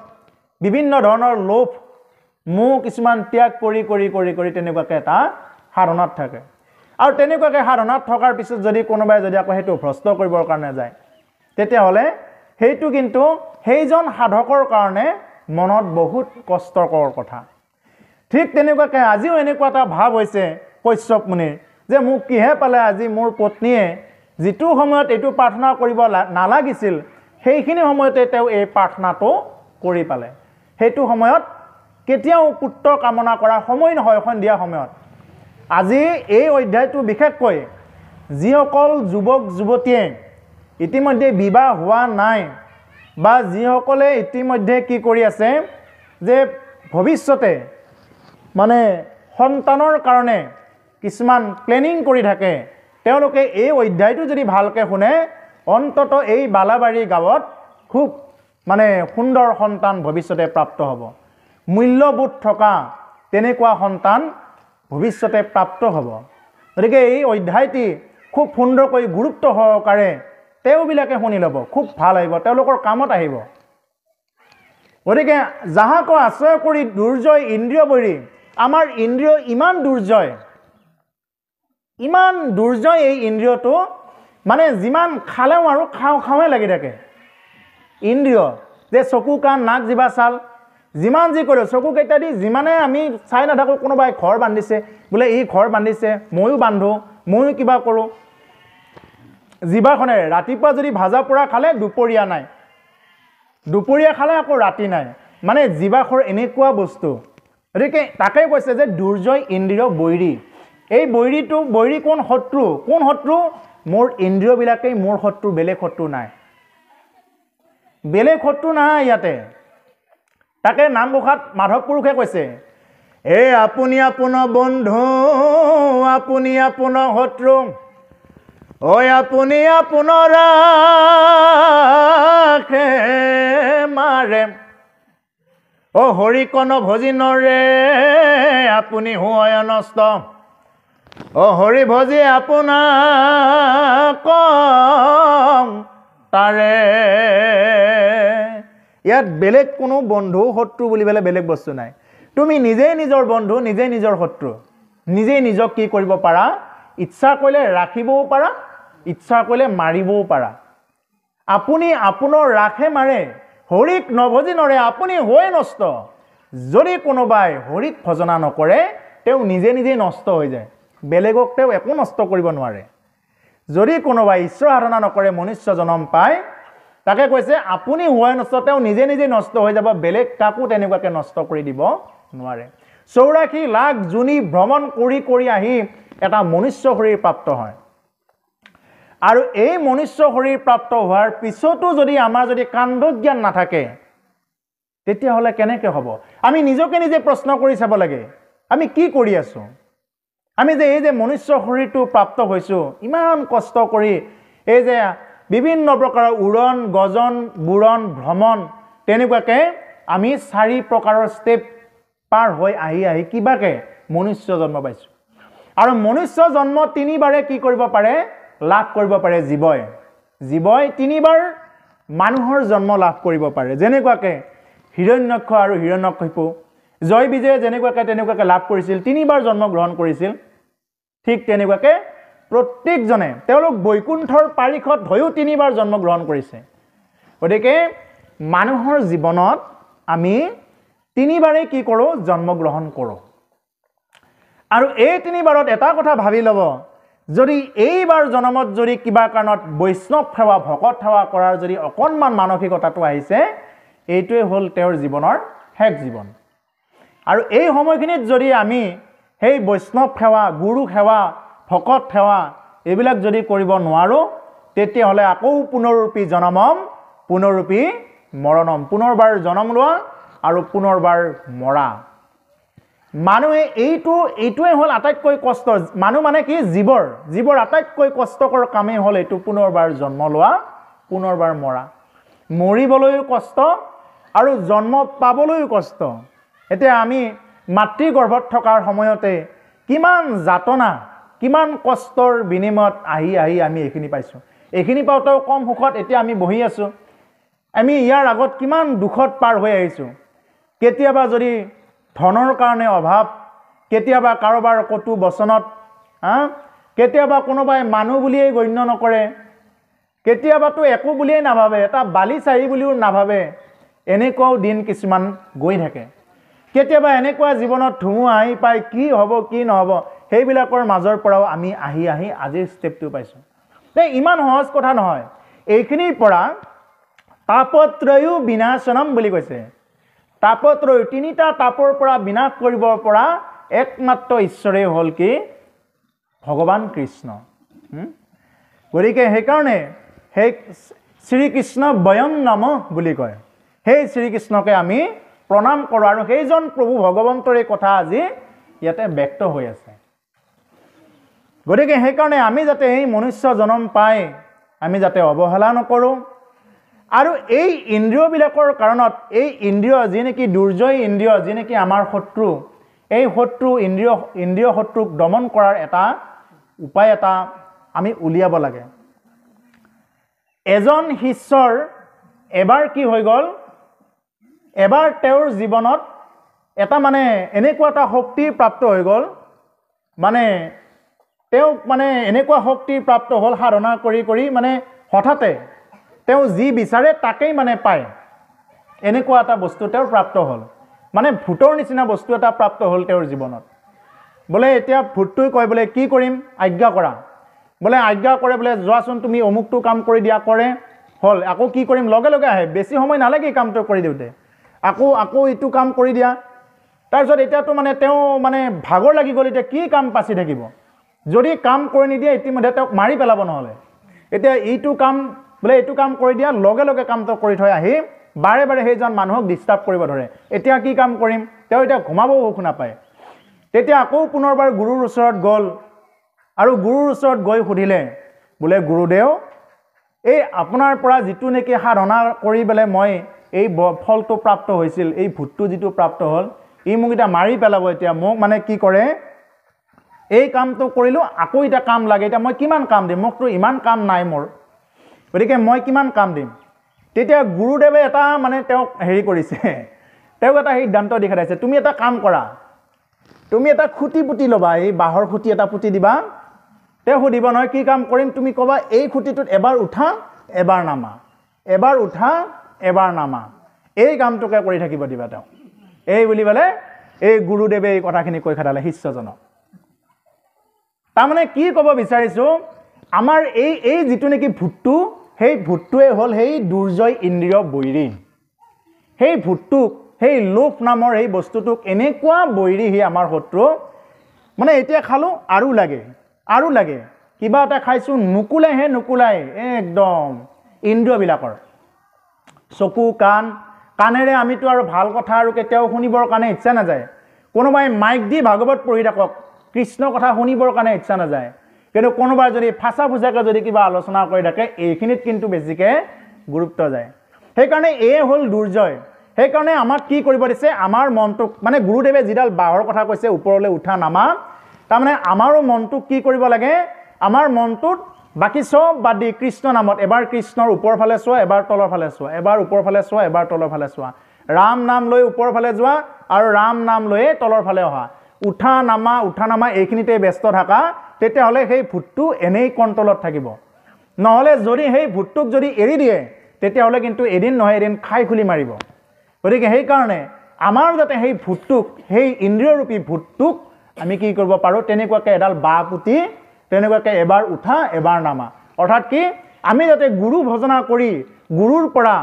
বিভিন্ন ধৰণৰ লোভ মোহ কিছুমান ত্যাগ কৰি তেনেকুৱাকৈ এটা সাধনাত থাকে আৰু তেনেকুৱাকৈ সাধনাত থকাৰ পিছত যদি কোনোবাই যদি আকৌ হেতু ভ্ৰষ্ট কৰিবৰ কাৰণে যায় তেতিয়াহলে হেতু কিন্তু সেইজন সাধকৰ কাৰণে মনত বহুত কষ্টকৰ কথা ঠিক তেনেকুৱাকৈ আজিও এনেকুৱা এটা ভাৱ হৈছে কৈশ্যপ মুনিৰ যে মোক কিহে পালে আজি মোৰ পত্নীয়ে যেটো সময়ত এটো প্ৰাৰ্থনা কৰিব নালাগিছিল সেইখিনি সময়তে তেওঁ এই প্ৰাৰ্থনাটো কৰি পালে হেতু সময়ত কেতিয়াও পুত্ৰ কামনা কৰা সময় নহয় সন্ধিয়া সময়ত আজি এই অধ্যায়টো বিশেষকৈ যিসকল যুৱক যুৱতীয়ে ইতিমধ্যে বিবাহ হোৱা নাই বা যিসকলে ইতিমধ্যে কি কৰি আছে যে ভৱিষ্যতে মানে সন্তানৰ কাৰণে কিছুমান প্লেনিং কৰি থাকে তেওঁলোকে এই অধ্যায়টো যদি ভালকৈ শুনে অন্তত এই বালাবাৰী গাঁৱত খুব মানে সুন্দৰ সন্তান ভৱিষ্যতে প্ৰাপ্ত হ'ব মূল্যবোধ থকা তেনেকুৱা সন্তান ভৱিষ্যতে প্ৰাপ্ত হ'ব গতিকে এই অধ্যায়টি খুব সুন্দৰকৈ গুৰুত্ব সহকাৰে তেওঁবিলাকে শুনি ল'ব খুব ভাল আহিব তেওঁলোকৰ কামত আহিব গতিকে যাহাক আশ্ৰয় কৰি দুৰ্জয় ইন্দ্ৰিয় বৈৰী আমাৰ ইন্দ্ৰিয় ইমান দুৰ্জয় এই ইন্দ্ৰিয়টো মানে যিমান খালেও আৰু খাওঁৱে লাগি থাকে ইন্দ্ৰিয় যে চকু কাণ নাক জিভা ছাল যিমান যি কৰে চকু কেইটা দি যিমানে আমি চাই নাথাকোঁ কোনোবাই ঘৰ বান্ধিছে বোলে ই ঘৰ বান্ধিছে ময়ো বান্ধো ময়ো কিবা কৰোঁ জিভাখনেৰে ৰাতিপুৱা যদি ভাজা পোৰা খালে দুপৰীয়া নাই দুপৰীয়া খালে আকৌ ৰাতি নাই মানে জিভাখৰ এনেকুৱা বস্তু গতিকে তাকেই কৈছে যে দুৰ্জয় ইন্দ্ৰিয় বৈৰী এই বৈৰী কোন শত্ৰু মোৰ ইন্দ্ৰিয়বিলাকেই মোৰ শত্ৰু বেলেগ শত্ৰু নাই ইয়াতে তাকে নামঘোষাত মাধৱ পুৰুষে কৈছে আপুনি আপোনাৰ বন্ধু আপুনি আপোনাৰ শত্ৰু আপুনি আপোনাৰ ৰাখে মাৰে হৰিকণ ভজিনৰে আপুনি হয় নষ্ট হৰি ভজি আপোনাক তাৰে ইয়াত বেলেগ কোনো বন্ধু শত্ৰু বুলিবলৈ বেলেগ বস্তু নাই তুমি নিজেই নিজৰ বন্ধু নিজেই নিজৰ শত্ৰু নিজেই নিজক কি কৰিব পাৰা ইচ্ছা কৰিলে ৰাখিবও পাৰা ইচ্ছা কৰিলে মাৰিবও পাৰা আপুনি আপোনাৰ ৰাখে মাৰে হৰিক নভজি নৰে আপুনি হৈ নষ্ট যদি কোনোবাই হৰিক ভজনা নকৰে তেওঁ নিজে নিজেই নষ্ট হৈ যায় বেলেগক তেওঁ একো নষ্ট কৰিব নোৱাৰে যদি কোনোবাই ঈশ্বৰ সাধনা নকৰে মনুষ্য জন্ম পায় তাকে কৈছে আপুনি হোৱাই নষ্ট তেওঁ নিজে নিজে নষ্ট হৈ যাব বেলেগ কাকো তেনেকুৱাকৈ নষ্ট কৰি দিব নোৱাৰে 84 লাখ জুনি ভ্ৰমণ কৰি আহি এটা মনুষ্য শৰীৰ প্ৰাপ্ত হয় আৰু এই মনুষ্য শৰীৰ প্ৰাপ্ত হোৱাৰ পিছতো যদি আমাৰ যদি কাণ্ড জ্ঞান নাথাকে তেতিয়াহ'লে কেনেকৈ হ'ব আমি নিজকে নিজে প্ৰশ্ন কৰি চাব লাগে আমি কি কৰি আছো আমি যে এই যে মনুষ্য শৰীৰটো প্ৰাপ্ত হৈছো ইমান কষ্ট কৰি এই যে বিভিন্ন প্ৰকাৰৰ উৰণ গজন বুৰণ ভ্ৰমণ তেনেকুৱাকৈ আমি 4 প্ৰকাৰৰ ষ্টেপ পাৰ হৈ আহি কিবাকে মনুষ্য জন্ম পাইছো আৰু মনুষ্য জন্ম 3 বাৰে কি কৰিব পাৰে লাভ কৰিব পাৰে জীৱই 3 বাৰ মানুহৰ জন্ম লাভ কৰিব পাৰে যেনেকুৱাকৈ হিৰণ্যক্ষ আৰু হিৰণ্যকশিপু জয় বিজয় তেনেকুৱাকৈ লাভ কৰিছিল 3 বাৰ জন্ম গ্ৰহণ কৰিছিল ঠিক তেনেকুৱাকৈ প্ৰত্যেকজনে তেওঁলোক বৈকুণ্ঠৰ পাৰিখত হৈও 3 বাৰ জন্ম গ্ৰহণ কৰিছে গতিকে মানুহৰ জীৱনত আমি 3 বাৰে কি কৰোঁ জন্ম গ্ৰহণ কৰোঁ আৰু এই 3 বাৰত এটা কথা ভাবি ল'ব যদি এইবাৰ জন্মত যদি কিবা কাৰণত বৈষ্ণৱ সেৱা ভকত সেৱা কৰাৰ যদি অকণমান মানসিকতাটো আহিছে এইটোৱে হ'ল তেওঁৰ জীৱনৰ শেষ জীৱন আৰু এই সময়খিনিত যদি আমি সেই বৈষ্ণৱ সেৱা গুৰু সেৱা ভকত সেৱা এইবিলাক যদি কৰিব নোৱাৰোঁ তেতিয়াহ'লে আকৌ পুনৰৰূপী জনমম পুনৰৰূপী মৰণম পুনৰবাৰ জন্ম লোৱা আৰু পুনৰবাৰ মৰা মানুহে এইটোৱে হ'ল আটাইতকৈ কষ্ট মানুহ মানে কি জীৱৰ আটাইতকৈ কষ্টকৰ কামেই হ'ল এইটো পুনৰবাৰ জন্ম লোৱা পুনৰবাৰ মৰা মৰিবলৈও কষ্ট আৰু জন্ম পাবলৈও কষ্ট এতিয়া আমি মাতৃগৰ্ভত থকাৰ সময়তে কিমান যাতনা কিমান কষ্টৰ বিনিময়ত আহি আমি এইখিনি পাইছোঁ এইখিনি পাওঁতেও কম সুখত এতিয়া আমি বহি আছোঁ আমি ইয়াৰ আগত কিমান দুখত পাৰ হৈ আহিছোঁ কেতিয়াবা যদি ধনৰ কাৰণে অভাৱ কেতিয়াবা কাৰোবাৰ কটু বচনত কেতিয়াবা কোনোবাই মানুহ বুলিয়েই গণ্য নকৰে কেতিয়াবাতো একো বুলিয়েই নাভাবে এটা বালি চাৰি বুলিও নাভাবে এনেকুৱাও দিন কিছুমান গৈ থাকে কেতিয়াবা এনেকুৱা জীৱনত ধুমুহা আহি পাই কি হ'ব কি নহ'ব সেইবিলাকৰ মাজৰ পৰাও আমি আহি আজিৰ ষ্টেপটো পাইছোঁ ইমান সহজ কথা নহয় এইখিনিৰ পৰা তাপত্ৰয়ো বিনাশনম বুলি কৈছে তাপত্ৰয়ো 3টা তাপৰ পৰা বিনাশ কৰিব পৰা একমাত্ৰ ঈশ্বৰেই হ'ল কি ভগৱান কৃষ্ণ গতিকে সেইকাৰণে সেই শ্ৰীকৃষ্ণ বয়ং নমঃ বুলি কয় সেই শ্ৰীকৃষ্ণকে আমি প্ৰণাম কৰোঁ আৰু সেইজন প্ৰভু ভগৱন্তৰ এই কথা আজি ইয়াতে ব্যক্ত হৈ আছে গতিকে সেইকাৰণে আমি যাতে এই মনুষ্য জনম পাই আমি যাতে অৱহেলা নকৰোঁ আৰু এই ইন্দ্ৰিয়বিলাকৰ কাৰণত এই ইন্দ্ৰিয় যি নেকি দুৰ্জয় ইন্দ্ৰিয় যি নেকি আমাৰ শত্ৰু এই শত্ৰু ইন্দ্ৰিয় শত্ৰুক দমন কৰাৰ এটা উপায় এটা আমি উলিয়াব লাগে এজন শিষ্যৰ এবাৰ কি হৈ গ'ল এবাৰ তেওঁৰ জীৱনত এটা মানে এনেকুৱা এটা শক্তি প্ৰাপ্ত হৈ গ'ল মানে তেওঁ মানে এনেকুৱা শক্তি প্ৰাপ্ত হ'ল সাধনা কৰি কৰি মানে হঠাতে তেওঁ যি বিচাৰে তাকেই মানে পায় এনেকুৱা এটা বস্তু তেওঁৰ প্ৰাপ্ত হ'ল মানে ভূতৰ নিচিনা বস্তু এটা প্ৰাপ্ত হ'ল তেওঁৰ জীৱনত বোলে এতিয়া ভূতটোই কয় বোলে কি কৰিম আজ্ঞা কৰা বোলে আজ্ঞা কৰে বোলে যোৱাচোন তুমি অমুকটো কাম কৰি দিয়া কৰে হ'ল আকৌ কি কৰিম লগে লগে আহে বেছি সময় নালাগে কামটো কৰি দিওঁতে আকৌ ইটো কাম কৰি দিয়া তাৰপিছত এতিয়াতো মানে তেওঁ মানে ভাগৰ লাগি গ'ল এতিয়া কি কাম পাচি থাকিব যদি কাম কৰি নিদিয়ে ইতিমধ্যে তেওঁক মাৰি পেলাব নহ'লে এতিয়া এইটো কাম বোলে এইটো কাম কৰি দিয়া লগে লগে কামটো কৰি থৈ আহি বাৰে বাৰে সেইজন মানুহক ডিষ্টাৰ্ব কৰিব ধৰে এতিয়া কি কাম কৰিম তেওঁ এতিয়া ঘুমাবও শুনা পায় তেতিয়া আকৌ পুনৰবাৰ গুৰুৰ ওচৰত গ'ল আৰু গুৰুৰ ওচৰত গৈ সুধিলে বোলে গুৰুদেৱ এই আপোনাৰ পৰা যিটো নেকি সাধনা কৰি পেলাই মই এই ফলটো প্ৰাপ্ত হৈছিল এই ভূতটো যিটো প্ৰাপ্ত হ'ল ই মোক এতিয়া মাৰি পেলাব এতিয়া মোক মানে কি কৰে এই কামটো কৰিলোঁ আকৌ এটা কাম লাগে এতিয়া মই কিমান কাম দিম মোকতো ইমান কাম নাই মোৰ গতিকে মই কিমান কাম দিম তেতিয়া গুৰুদেৱে এটা মানে তেওঁক হেৰি কৰিছে তেওঁক এটা সিদ্ধান্ত দেখাইছে তুমি এটা কাম কৰা তুমি এটা খুঁটি পুতি ল'বা এই বাঁহৰ খুঁটি এটা পুতি দিবা তেওঁ সুধিব নহয় কি কাম কৰিম তুমি ক'বা এই খুঁটিটোত এবাৰ উঠা এবাৰ নামা এবাৰ উঠা এবাৰ নামা এই কামটোকে কৰি থাকিব দিবা তেওঁ এই বুলি পেলাই এই গুৰুদেৱে এই কথাখিনি কৈ খেদালে শিষ্যজনক তাৰমানে কি ক'ব বিচাৰিছোঁ আমাৰ এই যিটো নেকি ভূতটো সেই ভূতটোৱে হ'ল সেই দুৰ্জয় ইন্দ্ৰিয় বৈৰী সেই ভূতটোক সেই লোভ নামৰ এই বস্তুটোক এনেকুৱা বৈৰী সি আমাৰ শত্ৰু মানে এতিয়া খালোঁ আৰু লাগে কিবা এটা খাইছোঁ নুকুলাই একদম ইন্দ্ৰিয়বিলাকৰ চকু কাণেৰে আমিতো আৰু ভাল কথা আৰু কেতিয়াও শুনিবৰ কাৰণে ইচ্ছা নাযায় কোনোবাই মাইক দি ভাগৱত পঢ়ি থাকক কৃষ্ণ কথা শুনিবৰ কাৰণে ইচ্ছা নাযায় কিন্তু কোনোবাই যদি ফাঁচা ফুচাকৈ যদি কিবা আলোচনা কৰি থাকে এইখিনিত কিন্তু বেছিকৈ গুৰুত্ব যায় সেইকাৰণে এই হ'ল দুৰ্জয় সেইকাৰণে আমাক কি কৰিব দিছে আমাৰ মনটোক মানে গুৰুদেৱে যিডাল বাঁহৰ কথা কৈছে ওপৰলৈ উঠা নামা তাৰমানে আমাৰো মনটোক কি কৰিব লাগে আমাৰ মনটোত বাকি সব বাদ দি কৃষ্ণ নামত এবাৰ কৃষ্ণৰ ওপৰ ফালে চোৱা এবাৰ তলৰ ফালে চোৱা এবাৰ ওপৰ ফালে চোৱা এবাৰ তলৰ ফালে চোৱা ৰাম নাম লৈ ওপৰ ফালে যোৱা আৰু ৰাম নাম লৈ তলৰ ফালে অহা উঠা নামা এইখিনিতে ব্যস্ত থাকা তেতিয়াহ'লে সেই ভূতটো এনেই কণ্ট্ৰলত থাকিব নহ'লে যদি সেই ভূতটোক যদি এৰি দিয়ে তেতিয়াহ'লে কিন্তু এদিন নহয় এদিন খাই খুলি মাৰিব গতিকে সেইকাৰণে আমাৰ যাতে সেই ভূতটোক সেই ইন্দ্ৰিয়ৰূপী ভূতটোক আমি কি কৰিব পাৰোঁ তেনেকুৱাকৈ এডাল বাঁহ পুতি তেনেকুৱাকৈ এবাৰ উঠা এবাৰ নামা অৰ্থাৎ কি আমি যাতে গুৰু ভজনা কৰি গুৰুৰ পৰা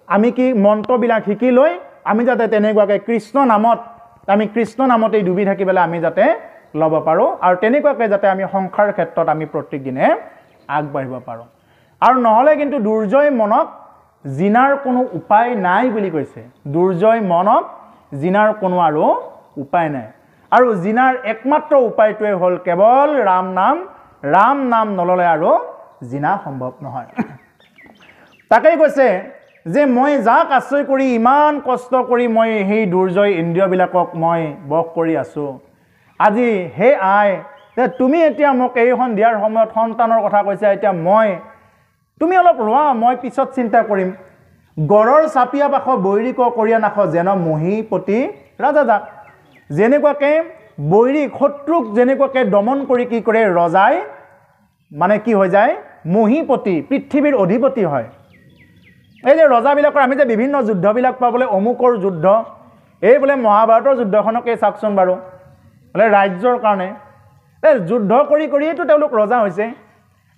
আমি কি মন্ত্ৰবিলাক শিকি লৈ আমি যাতে তেনেকুৱাকৈ কৃষ্ণ নামতেই ডুবি থাকি পেলাই আমি যাতে ল'ব পাৰোঁ আৰু তেনেকুৱাকৈ যাতে আমি সংসাৰ ক্ষেত্ৰত আমি প্ৰত্যেক দিনে আগবাঢ়িব পাৰোঁ আৰু নহ'লে কিন্তু দুৰ্জয় মনক জিনাৰ কোনো উপায় নাই বুলি কৈছে দুৰ্জয় মনক জিনাৰ কোনো আৰু উপায় নাই আৰু জিনাৰ একমাত্ৰ উপায়টোৱে হ'ল কেৱল ৰাম নাম নললে আৰু জিনা সম্ভৱ নহয় তাকেই কৈছে যে মই যাক আশ্ৰয় কৰি ইমান কষ্ট কৰি মই সেই দুৰ্জয় ইন্দ্ৰিয়বিলাকক মই বশ কৰি আছোঁ আজি হে আই তুমি এতিয়া মোক এই সন্ধিয়াৰ সময়ত সন্তানৰ কথা কৈছা এতিয়া তুমি অলপ ৰোৱা মই পিছত চিন্তা কৰিম গড়ৰ চাপিয়া পাখ বৈৰিক কৰিয়া নাখ যেন মহীপতি ৰাজাজাক যেনেকুৱাকৈ বৈৰিক শত্ৰুক যেনেকুৱাকৈ দমন কৰি কি কৰে ৰজাই মানে কি হৈ যায় মহীপতি পৃথিৱীৰ অধিপতি হয় এই যে ৰজাবিলাকৰ আমি যে বিভিন্ন যুদ্ধবিলাক পাবলৈ অমুকৰ যুদ্ধ এই বোলে মহাভাৰতৰ যুদ্ধখনকে চাওকচোন বাৰু বোলে ৰাজ্যৰ কাৰণে যুদ্ধ কৰিয়েতো তেওঁলোক ৰজা হৈছে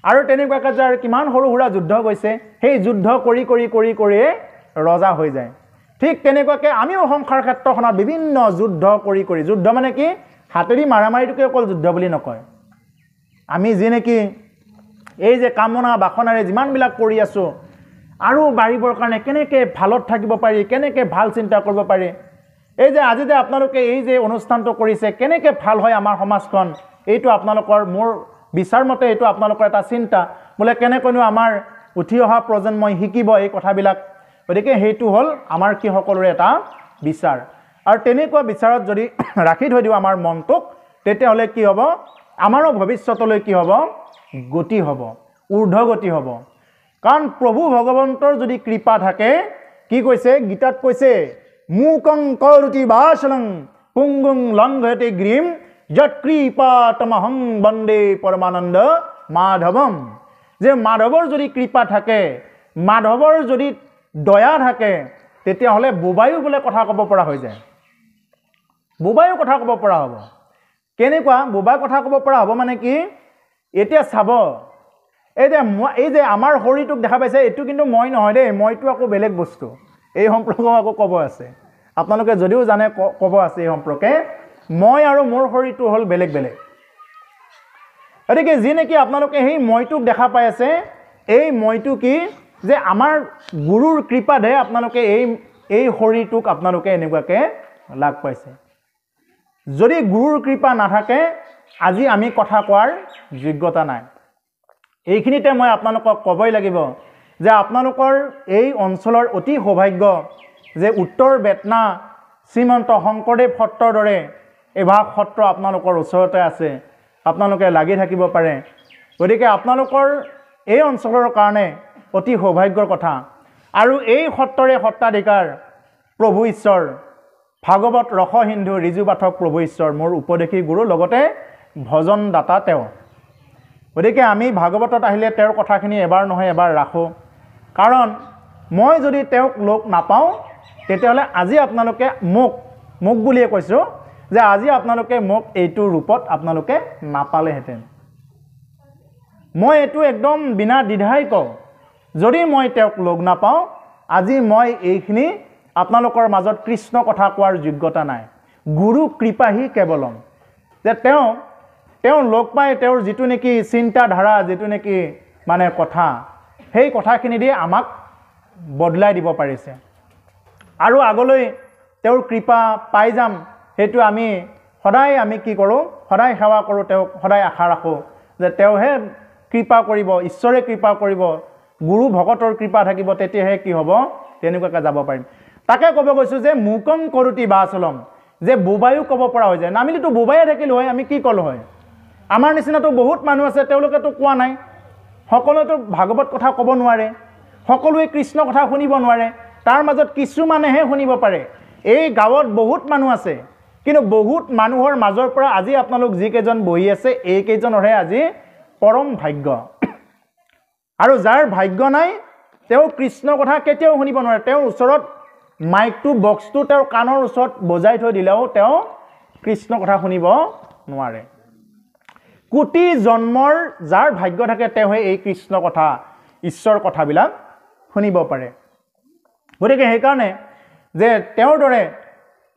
আৰু তেনেকুৱাকৈ যে আৰু কিমান সৰু সুৰা যুদ্ধ গৈছে সেই যুদ্ধ কৰিয়ে ৰজা হৈ যায় ঠিক তেনেকুৱাকৈ আমিও সংসাৰ ক্ষেত্ৰখনত বিভিন্ন যুদ্ধ কৰি যুদ্ধ মানে কি হাতেৰি মাৰামাৰিটোকে অকল যুদ্ধ বুলি নকয় আমি যি নেকি এই যে কামনা বাসনাৰে যিমানবিলাক কৰি আছোঁ আৰু বাঢ়িবৰ কাৰণে কেনেকৈ ভালত থাকিব পাৰি কেনেকৈ ভাল চিন্তা কৰিব পাৰি এই যে আজি যে আপোনালোকে এই যে অনুষ্ঠানটো কৰিছে কেনেকৈ ভাল হয় আমাৰ সমাজখন এইটো আপোনালোকৰ মোৰ বিচাৰ মতে এইটো আপোনালোকৰ এটা চিন্তা বোলে কেনেকৈনো আমাৰ উঠি অহা প্ৰজন্মই শিকিব এই কথাবিলাক গতিকে সেইটো হ'ল আমাৰ কি সকলোৰে এটা বিচাৰ আৰু তেনেকুৱা বিচাৰত যদি ৰাখি থৈ দিওঁ আমাৰ মনটোক তেতিয়াহ'লে কি হ'ব আমাৰো ভৱিষ্যতলৈ কি হ'ব গতি হ'ব ঊৰ্ধ্বগতি হ'ব কাৰণ প্ৰভু ভগৱন্তৰ যদি কৃপা থাকে কি কৈছে গীতাত কৈছে মুকং কৰোতি বাসলং পুংগুং লংঘয়তে গ্ৰীম যৎকৃপাতমহং বন্দে পৰমানন্দ মাধৱম যে মাধৱৰ যদি কৃপা থাকে মাধৱৰ যদি দয়া থাকে তেতিয়াহ'লে বোবায়ো বোলে কথা ক'ব পৰা হৈ যায় বোবায়ো কথা ক'ব পৰা হ'ব কেনেকুৱা বোবাই কথা ক'ব পৰা হ'ব মানে কি এতিয়া চাব এই যে আমাৰ শৰীৰটোক দেখা পাইছে এইটো কিন্তু মই নহয় দেই মইতো আকৌ বেলেগ বস্তু এই সম্পৰ্কে আকৌ ক'ব আছে আপোনালোকে যদিও জানে ক'ব আছে এই সম্পৰ্কে মই আৰু মোৰ শৰীৰটো হ'ল বেলেগ বেলেগ গতিকে যি নেকি আপোনালোকে সেই মইটোক দেখা পাই আছে এই মইটো কি যে আমাৰ গুৰুৰ কৃপাতহে আপোনালোকে এই শৰীৰটোক আপোনালোকে এনেকুৱাকৈ লাগ পাইছে যদি গুৰুৰ কৃপা নাথাকে আজি আমি কথা কোৱাৰ যোগ্যতা নাই এইখিনিতে মই আপোনালোকক ক'বই লাগিব যে আপোনালোকৰ এই অঞ্চলৰ অতি সৌভাগ্য যে উত্তৰ বেতনা শ্ৰীমন্ত শংকৰদেৱ সত্ৰৰ দৰে এভাগ সত্ৰ আপোনালোকৰ ওচৰতে আছে আপোনালোকে লাগি থাকিব পাৰে গতিকে আপোনালোকৰ এই অঞ্চলৰ কাৰণে অতি সৌভাগ্যৰ কথা আৰু এই সত্ৰৰে সত্ৰাধিকাৰ প্ৰভু ঈশ্বৰ ভাগৱত ৰস সিন্ধু ৰিজু পাঠক প্ৰভু ঈশ্বৰ মোৰ উপদেশী গুৰু লগতে ভজন দাতা তেওঁ গতিকে আমি ভাগৱতত আহিলে তেওঁৰ কথাখিনি এবাৰ নহয় এবাৰ ৰাখোঁ কাৰণ মই যদি তেওঁক লগ নাপাওঁ তেতিয়াহ'লে আজি আপোনালোকে মোক বুলিয়ে কৈছোঁ যে আজি আপোনালোকে মোক এইটো ৰূপত আপোনালোকে নাপালেহেঁতেন মই এইটো একদম বিনা দ্বিধাই কওঁ যদি মই তেওঁক লগ নাপাওঁ আজি মই এইখিনি আপোনালোকৰ মাজত কৃষ্ণ কথা কোৱাৰ যোগ্যতা নাই গুৰু কৃপাহি কেৱলম যে তেওঁ লগ পাই তেওঁৰ যিটো নেকি চিন্তাধাৰা যিটো নেকি মানে কথা সেই কথাখিনি দি আমাক বদলাই দিব পাৰিছে আৰু আগলৈ তেওঁৰ কৃপা পাই যাম সেইটো আমি সদায় আমি কি কৰোঁ সদায় সেৱা কৰোঁ তেওঁক সদায় আশা ৰাখোঁ যে তেওঁহে কৃপা কৰিব ঈশ্বৰে কৃপা কৰিব গুৰু ভকতৰ কৃপা থাকিব তেতিয়াহে কি হ'ব তেনেকুৱাকৈ যাব পাৰিম তাকে ক'ব গৈছোঁ যে মুকং কৰোতি বাচলম যে বোবায়ো ক'ব পৰা হৈ যায় নামিলিতো বোবায়ে থাকিলোঁ হয় আমি কি ক'লোঁ হয় আমাৰ নিচিনাতো বহুত মানুহ আছে তেওঁলোকেতো কোৱা নাই সকলোৱেতো ভাগৱত কথা ক'ব নোৱাৰে সকলোৱে কৃষ্ণ কথা শুনিব নোৱাৰে তাৰ মাজত কিছুমানেহে শুনিব পাৰে এই গাঁৱত বহুত মানুহ আছে কিন্তু বহুত মানুহৰ মাজৰ পৰা আজি আপোনালোক যিকেইজন বহি আছে এইকেইজনৰহে আজি পৰম ভাগ্য আৰু যাৰ ভাগ্য নাই তেওঁ কৃষ্ণ কথা কেতিয়াও শুনিব নোৱাৰে তেওঁৰ ওচৰত মাইকটো বক্সটো তেওঁৰ কাণৰ ওচৰত বজাই থৈ দিলেও তেওঁ কৃষ্ণ কথা শুনিব নোৱাৰে কোটি জন্মৰ যাৰ ভাগ্য থাকে তেওঁহে এই কৃষ্ণ কথা ঈশ্বৰ কথাবিলাক শুনিব পাৰে গতিকে সেইকাৰণে যে তেওঁৰ দৰে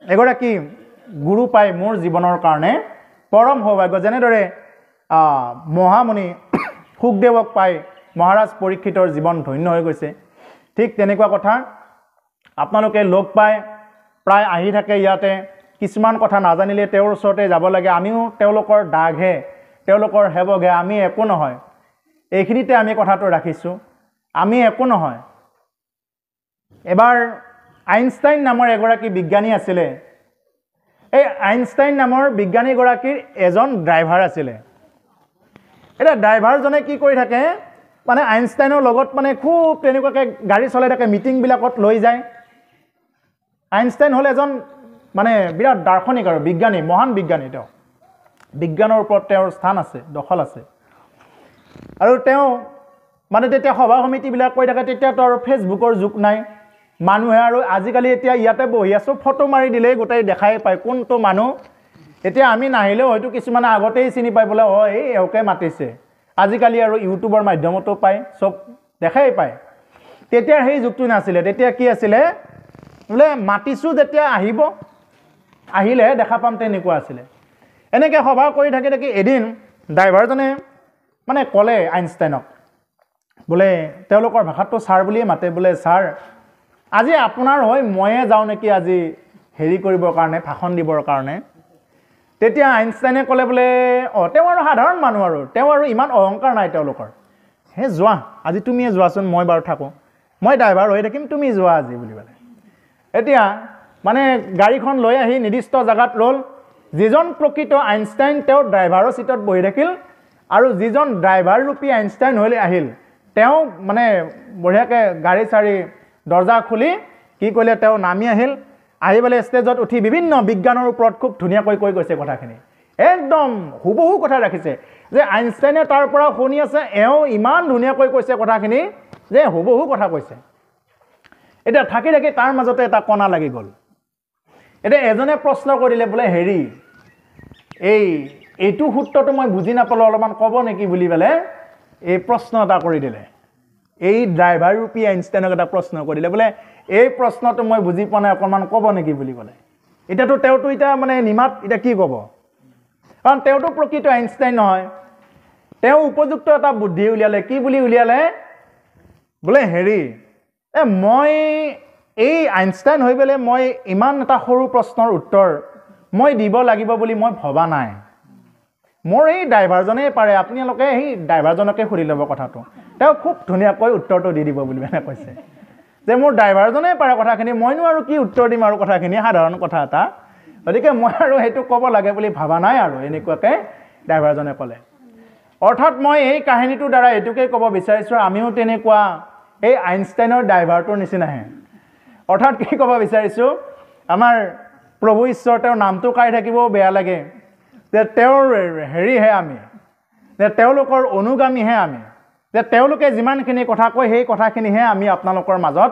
এগৰাকী গুৰু পাই মোৰ জীৱনৰ কাৰণে পৰম সৌভাগ্য যেনেদৰে মহামুনি সুখদেৱক পাই মহাৰাজ পৰীক্ষিতৰ জীৱন ধন্য হৈ গৈছে ঠিক তেনেকুৱা কথা আপোনালোকে লগ পাই প্ৰায় আহি থাকে ইয়াতে কিছুমান কথা নাজানিলে তেওঁৰ ওচৰতে যাব লাগে আমিও তেওঁলোকৰ দাগহে তেওঁলোকৰ হেবগে আমি একো নহয় এইখিনিতে আমি কথাটো ৰাখিছোঁ আমি একো নহয় এবাৰ আইনষ্টাইন নামৰ এগৰাকী বিজ্ঞানী আছিলে এই আইনষ্টাইন নামৰ বিজ্ঞানীগৰাকীৰ এজন ড্ৰাইভাৰ আছিলে এটা ড্ৰাইভাৰজনে কি কৰি থাকে মানে আইনষ্টাইনৰ লগত মানে খুব তেনেকুৱাকৈ গাড়ী চলাই থাকে মিটিংবিলাকত লৈ যায় আইনষ্টাইন হ'ল এজন মানে বিৰাট দাৰ্শনিক আৰু বিজ্ঞানী মহান বিজ্ঞানী তেওঁ বিজ্ঞানৰ ওপৰত তেওঁৰ স্থান আছে দখল আছে আৰু তেওঁ মানে তেতিয়া সভা সমিতিবিলাক কৰি থাকে তেতিয়াতো আৰু ফেচবুকৰ যুগ নাই মানুহে আৰু আজিকালি এতিয়া ইয়াতে বহি আছোঁ ফটো মাৰি দিলেই গোটেই দেখাই পায় কোনটো মানুহ এতিয়া আমি নাহিলেও হয়তো কিছুমানে আগতেই চিনি পাই বোলে হয় এই এওঁকে মাতিছে আজিকালি আৰু ইউটিউবৰ মাধ্যমতো পায় চব দেখাই পায় তেতিয়া সেই যুগটো নাছিলে তেতিয়া কি আছিলে বোলে মাতিছোঁ যেতিয়া আহিলেহে দেখা পাম তেনেকুৱা আছিলে এনেকৈ সভা কৰি থাকি এদিন ড্ৰাইভাৰজনে মানে ক'লে আইনষ্টাইনক বোলে তেওঁলোকৰ ভাষাততো ছাৰ বুলিয়ে মাতে বোলে ছাৰ আজি আপোনাৰ হয় ময়ে যাওঁ নেকি আজি হেৰি কৰিবৰ কাৰণে ভাষণ দিবৰ কাৰণে তেতিয়া আইনষ্টাইনে ক'লে বোলে তেওঁ আৰু সাধাৰণ মানুহ আৰু তেওঁ আৰু ইমান অহংকাৰ নাই তেওঁলোকৰ হে যোৱা আজি তুমিয়ে যোৱাচোন মই বাৰু থাকোঁ মই ড্ৰাইভাৰ হৈ থাকিম তুমি যোৱা আজি বুলি ক'লে এতিয়া মানে গাড়ীখন লৈ আহি নিৰ্দিষ্ট জাগাত ৰ'ল যিজন প্ৰকৃত আইনষ্টাইন তেওঁ ড্ৰাইভাৰৰ সিটত বহি থাকিল আৰু যিজন ড্ৰাইভাৰ ৰূপী আইনষ্টাইন হৈ আহিল তেওঁ মানে বঢ়িয়াকৈ গাড়ী চাৰি দৰ্জা খুলি কি কৰিলে তেওঁ নামি আহিল আহি পেলাই ষ্টেজত উঠি বিভিন্ন বিজ্ঞানৰ ওপৰত খুব ধুনীয়াকৈ কৈ গৈছে কথাখিনি একদম হুবহু কথা ৰাখিছে যে আইনষ্টাইনে তাৰ পৰা শুনি আছে এওঁ ইমান ধুনীয়াকৈ কৈছে কথাখিনি যে হুবহু কথা কৈছে এটা থাকি থাকি তাৰ মাজতে এটা কণা লাগি গ'ল এতিয়া এজনে প্ৰশ্ন কৰিলে বোলে হেৰি এইটো সূত্ৰটো মই বুজি নাপালোঁ অলপমান ক'ব নেকি বুলি পেলাই এই প্ৰশ্ন এটা কৰি দিলে এই ড্ৰাইভাৰ ৰূপী আইনষ্টাইনক এটা প্ৰশ্ন কৰিলে বোলে এই প্ৰশ্নটো মই বুজি পোৱা নাই অকণমান ক'ব নেকি বুলি ক'লে এতিয়াতো তেওঁতো এতিয়া মানে নিমাত এতিয়া কি ক'ব কাৰণ তেওঁতো প্ৰকৃত আইনষ্টাইন নহয় তেওঁ উপযুক্ত এটা বুদ্ধি উলিয়ালে কি বুলি উলিয়ালে বোলে হেৰি মই এই আইনষ্টাইন হৈ পেলাই মই ইমান এটা সৰু প্ৰশ্নৰ উত্তৰ মই দিব লাগিব বুলি মই ভবা নাই মোৰ এই ড্ৰাইভাৰজনেই পাৰে আপোনালোকে সেই ড্ৰাইভাৰজনকে সুধি ল'ব কথাটো তেওঁ খুব ধুনীয়াকৈ উত্তৰটো দি দিব বুলি মানে কৈছে যে মোৰ ড্ৰাইভাৰজনেই পাৰে কথাখিনি মইনো আৰু কি উত্তৰ দিম আৰু কথাখিনি সাধাৰণ কথা এটা গতিকে মই আৰু সেইটো ক'ব লাগে বুলি ভবা নাই আৰু এনেকুৱাকৈ ড্ৰাইভাৰজনে ক'লে অৰ্থাৎ মই এই কাহিনীটোৰ দ্বাৰা এইটোকে ক'ব বিচাৰিছোঁ আমিও তেনেকুৱা এই আইনষ্টাইনৰ ড্ৰাইভাৰটোৰ নিচিনাহে অৰ্থাৎ কি ক'ব বিচাৰিছোঁ আমাৰ প্ৰভু ঈশ্বৰ তেওঁৰ নামটো কাই থাকিবও বেয়া লাগে যে তেওঁৰ হেৰিহে আমি যে তেওঁলোকৰ অনুগামীহে আমি যে তেওঁলোকে যিমানখিনি কথা কয় সেই কথাখিনিহে আমি আপোনালোকৰ মাজত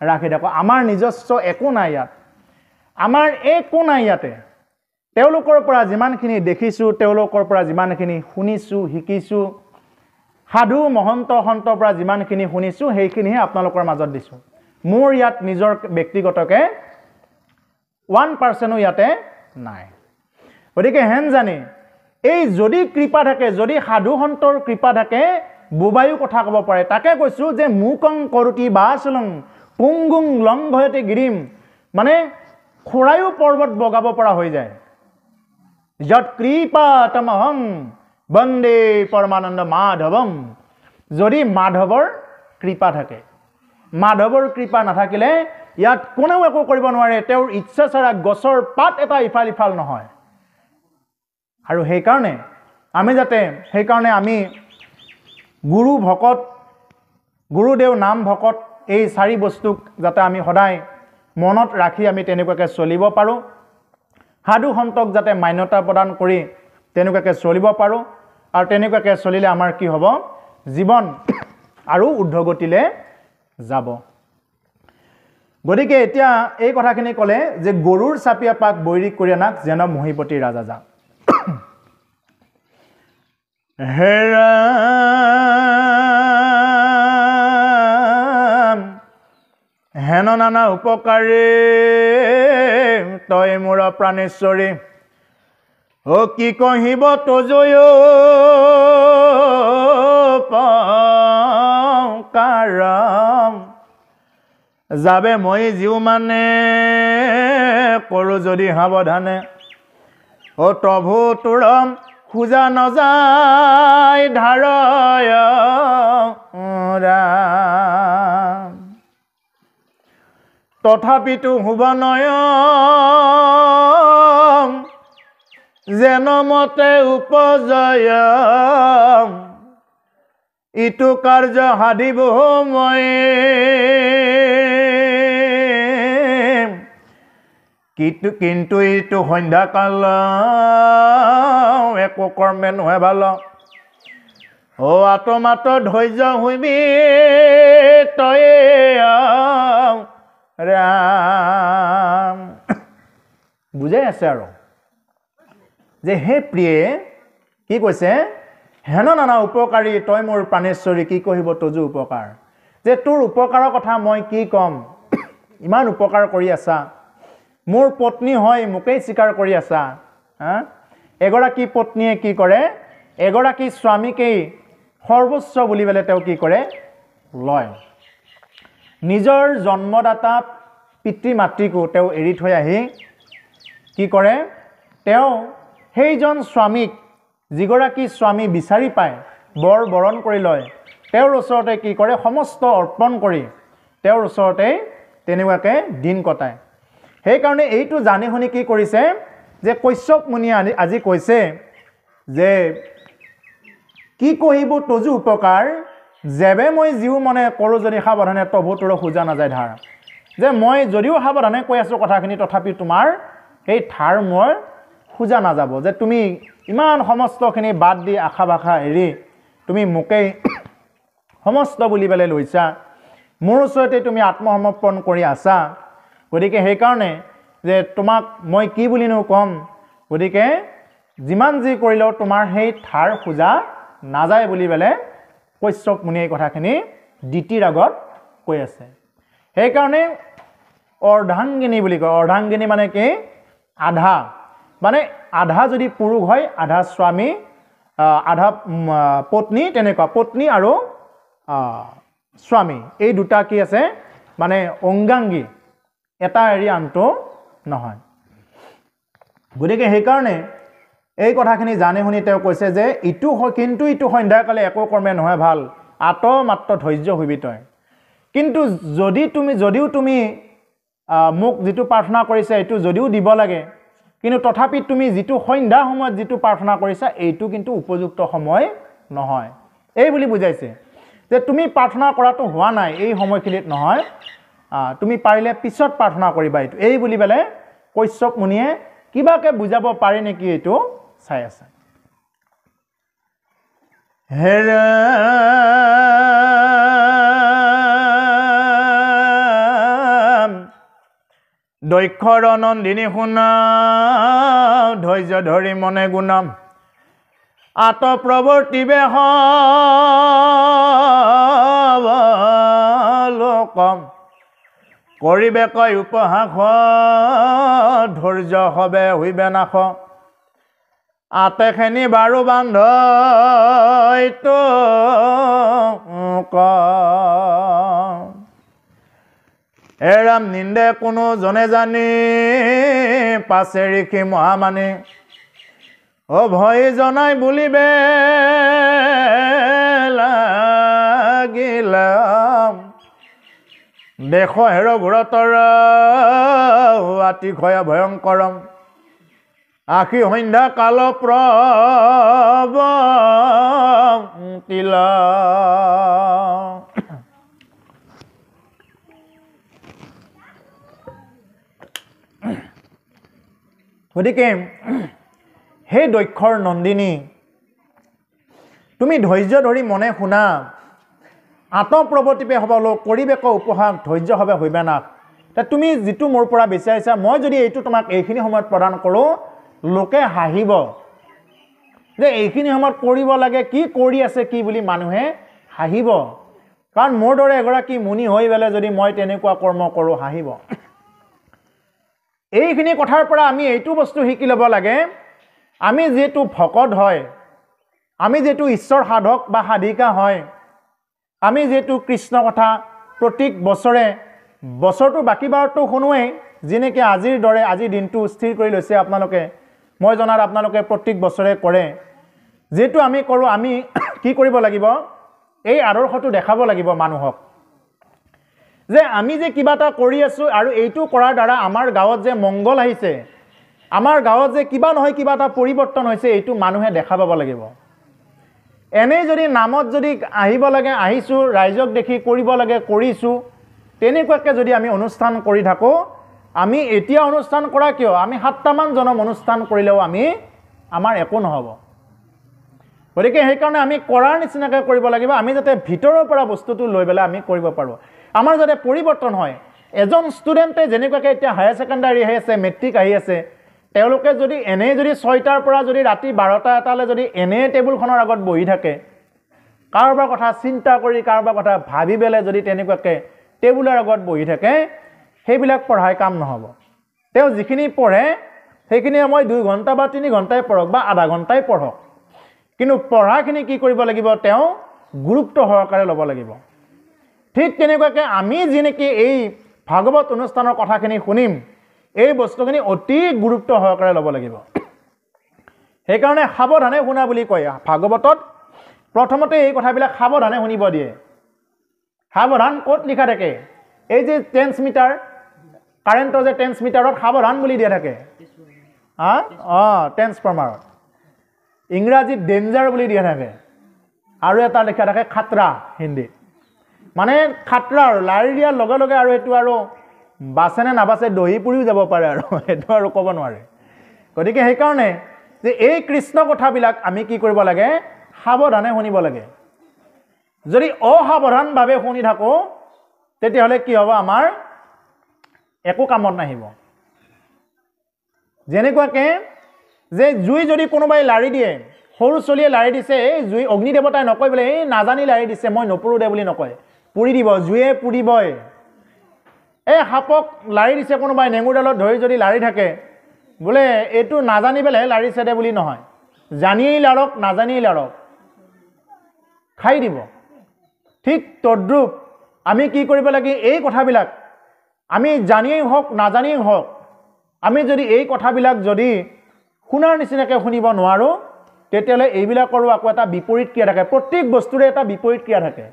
ৰাখি থাকোঁ আমাৰ নিজস্ব একো নাই ইয়াত আমাৰ একো নাই ইয়াতে তেওঁলোকৰ পৰা যিমানখিনি দেখিছোঁ তেওঁলোকৰ পৰা যিমানখিনি শুনিছোঁ শিকিছোঁ সাধু মহন্ত সন্তৰ পৰা যিমানখিনি শুনিছোঁ সেইখিনিহে আপোনালোকৰ মাজত দিছোঁ মোৰ ইয়াত নিজৰ ব্যক্তিগতকৈ 1% ইয়াতে নাই গতিকে হেন জানি এই যদি কৃপা থাকে যদি সাধু সন্তৰ কৃপা থাকে বুবায়ু কথা ক'ব পাৰে তাকে কৈছোঁ যে মুকং কৰোতি বাচলং পুংগুং লংঘয়তে গিৰিম মানে খুৰায়ো পৰ্বত বগাব পৰা হৈ যায় যত কৃপাতমহং বন্দে পৰমানন্দ মাধৱম যদি মাধৱৰ কৃপা থাকে মাধৱৰ কৃপা নাথাকিলে ইয়াত কোনেও একো কৰিব নোৱাৰে তেওঁৰ ইচ্ছা ছাৰা গছৰ পাত এটা ইফাল ইফাল নহয় আৰু সেইকাৰণে আমি গুৰু ভকত গুৰুদেৱ নাম ভকত এই চাৰি বস্তুক যাতে আমি সদায় মনত ৰাখি আমি তেনেকুৱাকৈ চলিব পাৰোঁ সাধু সন্তক যাতে মান্যতা প্ৰদান কৰি তেনেকুৱাকৈ চলিব পাৰোঁ আৰু তেনেকুৱাকৈ চলিলে আমাৰ কি হ'ব জীৱন আৰু ঊৰ্ধ্বগতিলৈ যাব গতিকে এতিয়া এই কথাখিনি ক'লে যে গৰুৰ চাপিয়া পাক বৈৰিক কৰি আনাক যেন মহিপতি ৰাজা যা হেৰা হেন নানা উপকাৰে তই মোৰ প্ৰাণেশ্বৰী ও কি কহিব তজয় কাৰম যাবে মই জিও মানে কৰোঁ যদি সাৱধানে ও প্ৰভু তোৰম খোজা নযায় ধাৰয় ৰাম তথাপিতো হুবনয় যেন মতে উপজয় ইটো কাৰ্য সাধিব মই কিন্তু ইটো সন্ধ্যা কাল একো কৰ্মে নহয় ভাল ও আত্মাত ধৈৰ্য হইবি তই ৰাম বুজাই আছে আৰু যে হে প্ৰিয়ে কি কৈছে হেন নানা উপকাৰী তই মোৰ প্ৰাণেশ্বৰী কি কহিব তজু উপকাৰ যে তোৰ উপকাৰৰ কথা মই কি ক'ম ইমান উপকাৰ কৰি আছা মোৰ পত্নী হয় মোকেই স্বীকাৰ কৰি আছা এগৰাকী পত্নীয়ে কি কৰে এগৰাকী স্বামীকেই সৰ্বোচ্চ বুলি পেলাই তেওঁ কি কৰে লয় নিজৰ জন্মদাতা পিতৃ মাতৃকো তেওঁ এৰি থৈ আহি কি কৰে তেওঁ সেইজন স্বামীক যিগৰাকী স্বামী বিচাৰি পায় বৰ বৰণ কৰি লয় তেওঁৰ ওচৰতে কি কৰে সমস্ত অৰ্পণ কৰি তেওঁৰ ওচৰতে তেনেকুৱাকৈ দিন কটায় সেইকাৰণে এইটো জানি শুনি কি কৰিছে যে কশ্যপ মুনিয়ে আজি কৈছে যে কি কহিব তজু উপকাৰ যেবে মই জীৱ মনে কৰোঁ যদি সাৱধানে তবু তোৰ খোজা নাযায় ধাৰ যে মই যদিও সাৱধানে কৈ আছোঁ কথাখিনি তথাপি তোমাৰ সেই ধাৰ মই খোজা নাযাব যে তুমি ইমান সমস্তখিনি বাদ দি আশা ভাষা এৰি তুমি মোকেই সমস্ত বুলি পেলাই লৈছা মোৰ ওচৰতে তুমি আত্মসমৰ্পণ কৰি আছা গতিকে সেইকাৰণে যে তোমাক মই কি বুলিনো ক'ম গতিকে যিমান যি কৰিলেও তোমাৰ সেই ধাৰ খোজা নাযায় বুলি পেলাই কশ্যপ মুনিয়ে এই কথাখিনি দিতিৰ আগত কৈ আছে সেইকাৰণে অৰ্ধাংগিনী বুলি কয় অৰ্ধাংগিনী মানে কি আধা মানে আধা যদি পুৰুষ হয় আধা স্বামী আধা পত্নী তেনেকুৱা পত্নী আৰু স্বামী এই দুটা কি আছে মানে অংগাংগী এটা এৰি আনটো নহয় গতিকে সেইকাৰণে এই কথাখিনি জানি শুনি তেওঁ কৈছে যে ইটো কিন্তু ইটো সন্ধ্যাকালে একো কৰ্মে নহয় ভাল আত মাত্ৰ ধৈৰ্য হবি তই কিন্তু যদিও তুমি মোক যিটো প্ৰাৰ্থনা কৰিছা এইটো যদিও দিব লাগে কিন্তু তথাপি তুমি যিটো সন্ধ্যা সময়ত যিটো প্ৰাৰ্থনা কৰিছা এইটো কিন্তু উপযুক্ত সময় নহয় এই বুলি বুজাইছে যে তুমি প্ৰাৰ্থনা কৰাটো হোৱা নাই এই সময়খিনিত নহয় তুমি পাৰিলে পিছত প্ৰাৰ্থনা কৰিবা এইটো এই বুলি পেলাই কশ্যপ মুনিয়ে কিবাকে বুজাব পাৰে নেকি এইটো চাই আছে হেৰা দক্ষৰ নন্দিনী শুনা ধৈৰ্য ধৰি মনে গুণাম আত প্ৰৱৰ্তিবে লোকম কৰিবে কয় উপহাস ধৈৰ্য হবে হইবে নাশ আতেখিনি বাৰু বান্ধ এইটো এৰাম নিন্দে কোনো জনে জানি পাছে ঋষি মহামানী অ ভয় জনাই বুলিবে লাগিলাম দেশ হেৰ ঘূৰতৰ আতি ক্ষয় ভয়ংকৰম আশী সন্ধ্যা কাল প্ৰবতিলা গতিকে হে দক্ষৰ নন্দিনী তুমি ধৈৰ্য ধৰি মনে শুনা আত্মপ্ৰৱৰ্তিবে হ'ব লোক কৰিবেক উপহাস ধৈৰ্য হবে হইবে না তুমি যিটো মোৰ পৰা বিচাৰিছা মই যদি এইটো তোমাক এইখিনি সময়ত প্ৰদান কৰোঁ লোকে হাঁহিব যে এইখিনি সময়ত কৰিব লাগে কি কৰি আছে কি বুলি মানুহে হাঁহিব কাৰণ মোৰ দৰে এগৰাকী মুনি হৈ পেলাই যদি মই তেনেকুৱা কৰ্ম কৰোঁ হাঁহিব এইখিনি কথাৰ পৰা আমি এইটো বস্তু শিকি ল'ব লাগে আমি যেটো ভকত হয় আমি যেটো ঈশ্বৰ সাধক বা সাধিকা হয় আমি যেটো কৃষ্ণ কথা প্ৰত্যেক বছৰে বছৰটো বাকি বাৰটো শুনোৱে যেনেকৈ আজিৰ দৰে আজিৰ দিনটো স্থিৰ কৰি লৈছে আপোনালোকে মই জনাত আপোনালোকে প্ৰত্যেক বছৰে কৰে যেটো আমি কৰোঁ আমি কি কৰিব লাগিব এই আদৰ্শটো দেখাব লাগিব মানুহক যে আমি যে কিবা এটা কৰি আছোঁ আৰু এইটো কৰাৰ দ্বাৰা আমাৰ গাঁৱত যে মংগল আহিছে আমাৰ গাঁৱত যে কিবা নহয় কিবা এটা পৰিৱৰ্তন হৈছে এইটো মানুহে দেখা পাব লাগিব এনেই যদি নামত যদি আহিব লাগে আহিছোঁ ৰাইজক দেখি কৰিব লাগে কৰিছোঁ তেনেকুৱাকৈ যদি আমি অনুষ্ঠান কৰি থাকোঁ আমি এতিয়া অনুষ্ঠান কৰা কিয় আমি 7টামান জনম অনুষ্ঠান কৰিলেও আমাৰ একো নহ'ব গতিকে সেইকাৰণে আমি কৰাৰ নিচিনাকৈ কৰিব লাগিব আমি যাতে ভিতৰৰ পৰা বস্তুটো লৈ পেলাই আমি কৰিব পাৰোঁ আমাৰ যাতে পৰিৱৰ্তন হয় এজন ষ্টুডেণ্টে যেনেকুৱাকৈ এতিয়া হায়াৰ ছেকেণ্ডাৰী আহি আছে মেট্ৰিক আহি আছে তেওঁলোকে যদি এনেই যদি 6টাৰ পৰা যদি ৰাতি 12টা এটালৈ যদি এনেই টেবুলখনৰ আগত বহি থাকে কাৰোবাৰ কথা চিন্তা কৰি কাৰোবাৰ কথা ভাবি পেলাই যদি তেনেকুৱাকৈ টেবুলৰ আগত বহি থাকে সেইবিলাক পঢ়াই কাম নহ'ব তেওঁ যিখিনি পঢ়ে সেইখিনি সময় 2 ঘণ্টা বা 3 ঘণ্টাই পঢ়ক বা আধা ঘণ্টাই পঢ়ক কিন্তু পঢ়াখিনি কি কৰিব লাগিব তেওঁ গুৰুত্ব সহকাৰে ল'ব লাগিব ঠিক তেনেকুৱাকৈ আমি যেনেকৈ এই ভাগৱত অনুষ্ঠানৰ কথাখিনি শুনিম এই বস্তুখিনি অতি গুৰুত্ব সহকাৰে ল'ব লাগিব সেইকাৰণে সাৱধানে শুনা বুলি কয় ভাগৱতত প্ৰথমতে এই কথাবিলাক সাৱধানে শুনিব দিয়ে সাৱধান ক'ত লিখা থাকে এই যে ট্ৰেন্সমিটাৰ কাৰেণ্টৰ যে ট্ৰেন্সমিটাৰত সাৱধান বুলি দিয়া থাকে ট্ৰেন্সফৰ্মাৰত ইংৰাজীত ডেঞ্জাৰ বুলি দিয়া থাকে আৰু এটা লিখা থাকে খাতৰা হিন্দীত মানে খাতৰা আৰু লাৰি দিয়াৰ লগে লগে আৰু এইটো আৰু বাছেনে নাবাছে দহি পুৰিও যাব পাৰে আৰু সেইটো আৰু ক'ব নোৱাৰে গতিকে সেইকাৰণে যে এই কৃষ্ণ কথাবিলাক আমি কি কৰিব লাগে সাৱধানে শুনিব লাগে যদি অসাৱধানভাৱে শুনি থাকোঁ তেতিয়াহ'লে কি হ'ব আমাৰ একো কামত নাহিব যেনেকুৱাকে যে জুই যদি কোনোবাই লাৰি দিয়ে সৰু চলিয়ে লাৰি দিছে এই জুই অগ্নি দেৱতাই নকয় বোলে এই নাজানি লাৰি দিছে মই নপুৰো দে বুলি নকয় পুৰি দিব জুয়ে পুৰিবই এই সাপক লাৰি দিছে কোনোবাই নেঙুৰডালত ধৰি যদি লাৰি থাকে বোলে এইটো নাজানি পেলাই লাৰিছে দে বুলি নহয় জানিয়েই লাৰক নাজানিয়েই লাৰক খাই দিব ঠিক তদ্ৰুপ আমি কি কৰিব লাগে এই কথাবিলাক আমি জানিয়েই হওক নাজানিয়েই হওক আমি যদি এই কথাবিলাক যদি শুনাৰ নিচিনাকৈ শুনিব নোৱাৰোঁ তেতিয়াহ'লে এইবিলাকৰো আকৌ এটা বিপৰীত ক্ৰিয়া থাকে প্ৰত্যেক বস্তুৰে এটা বিপৰীত ক্ৰিয়া থাকে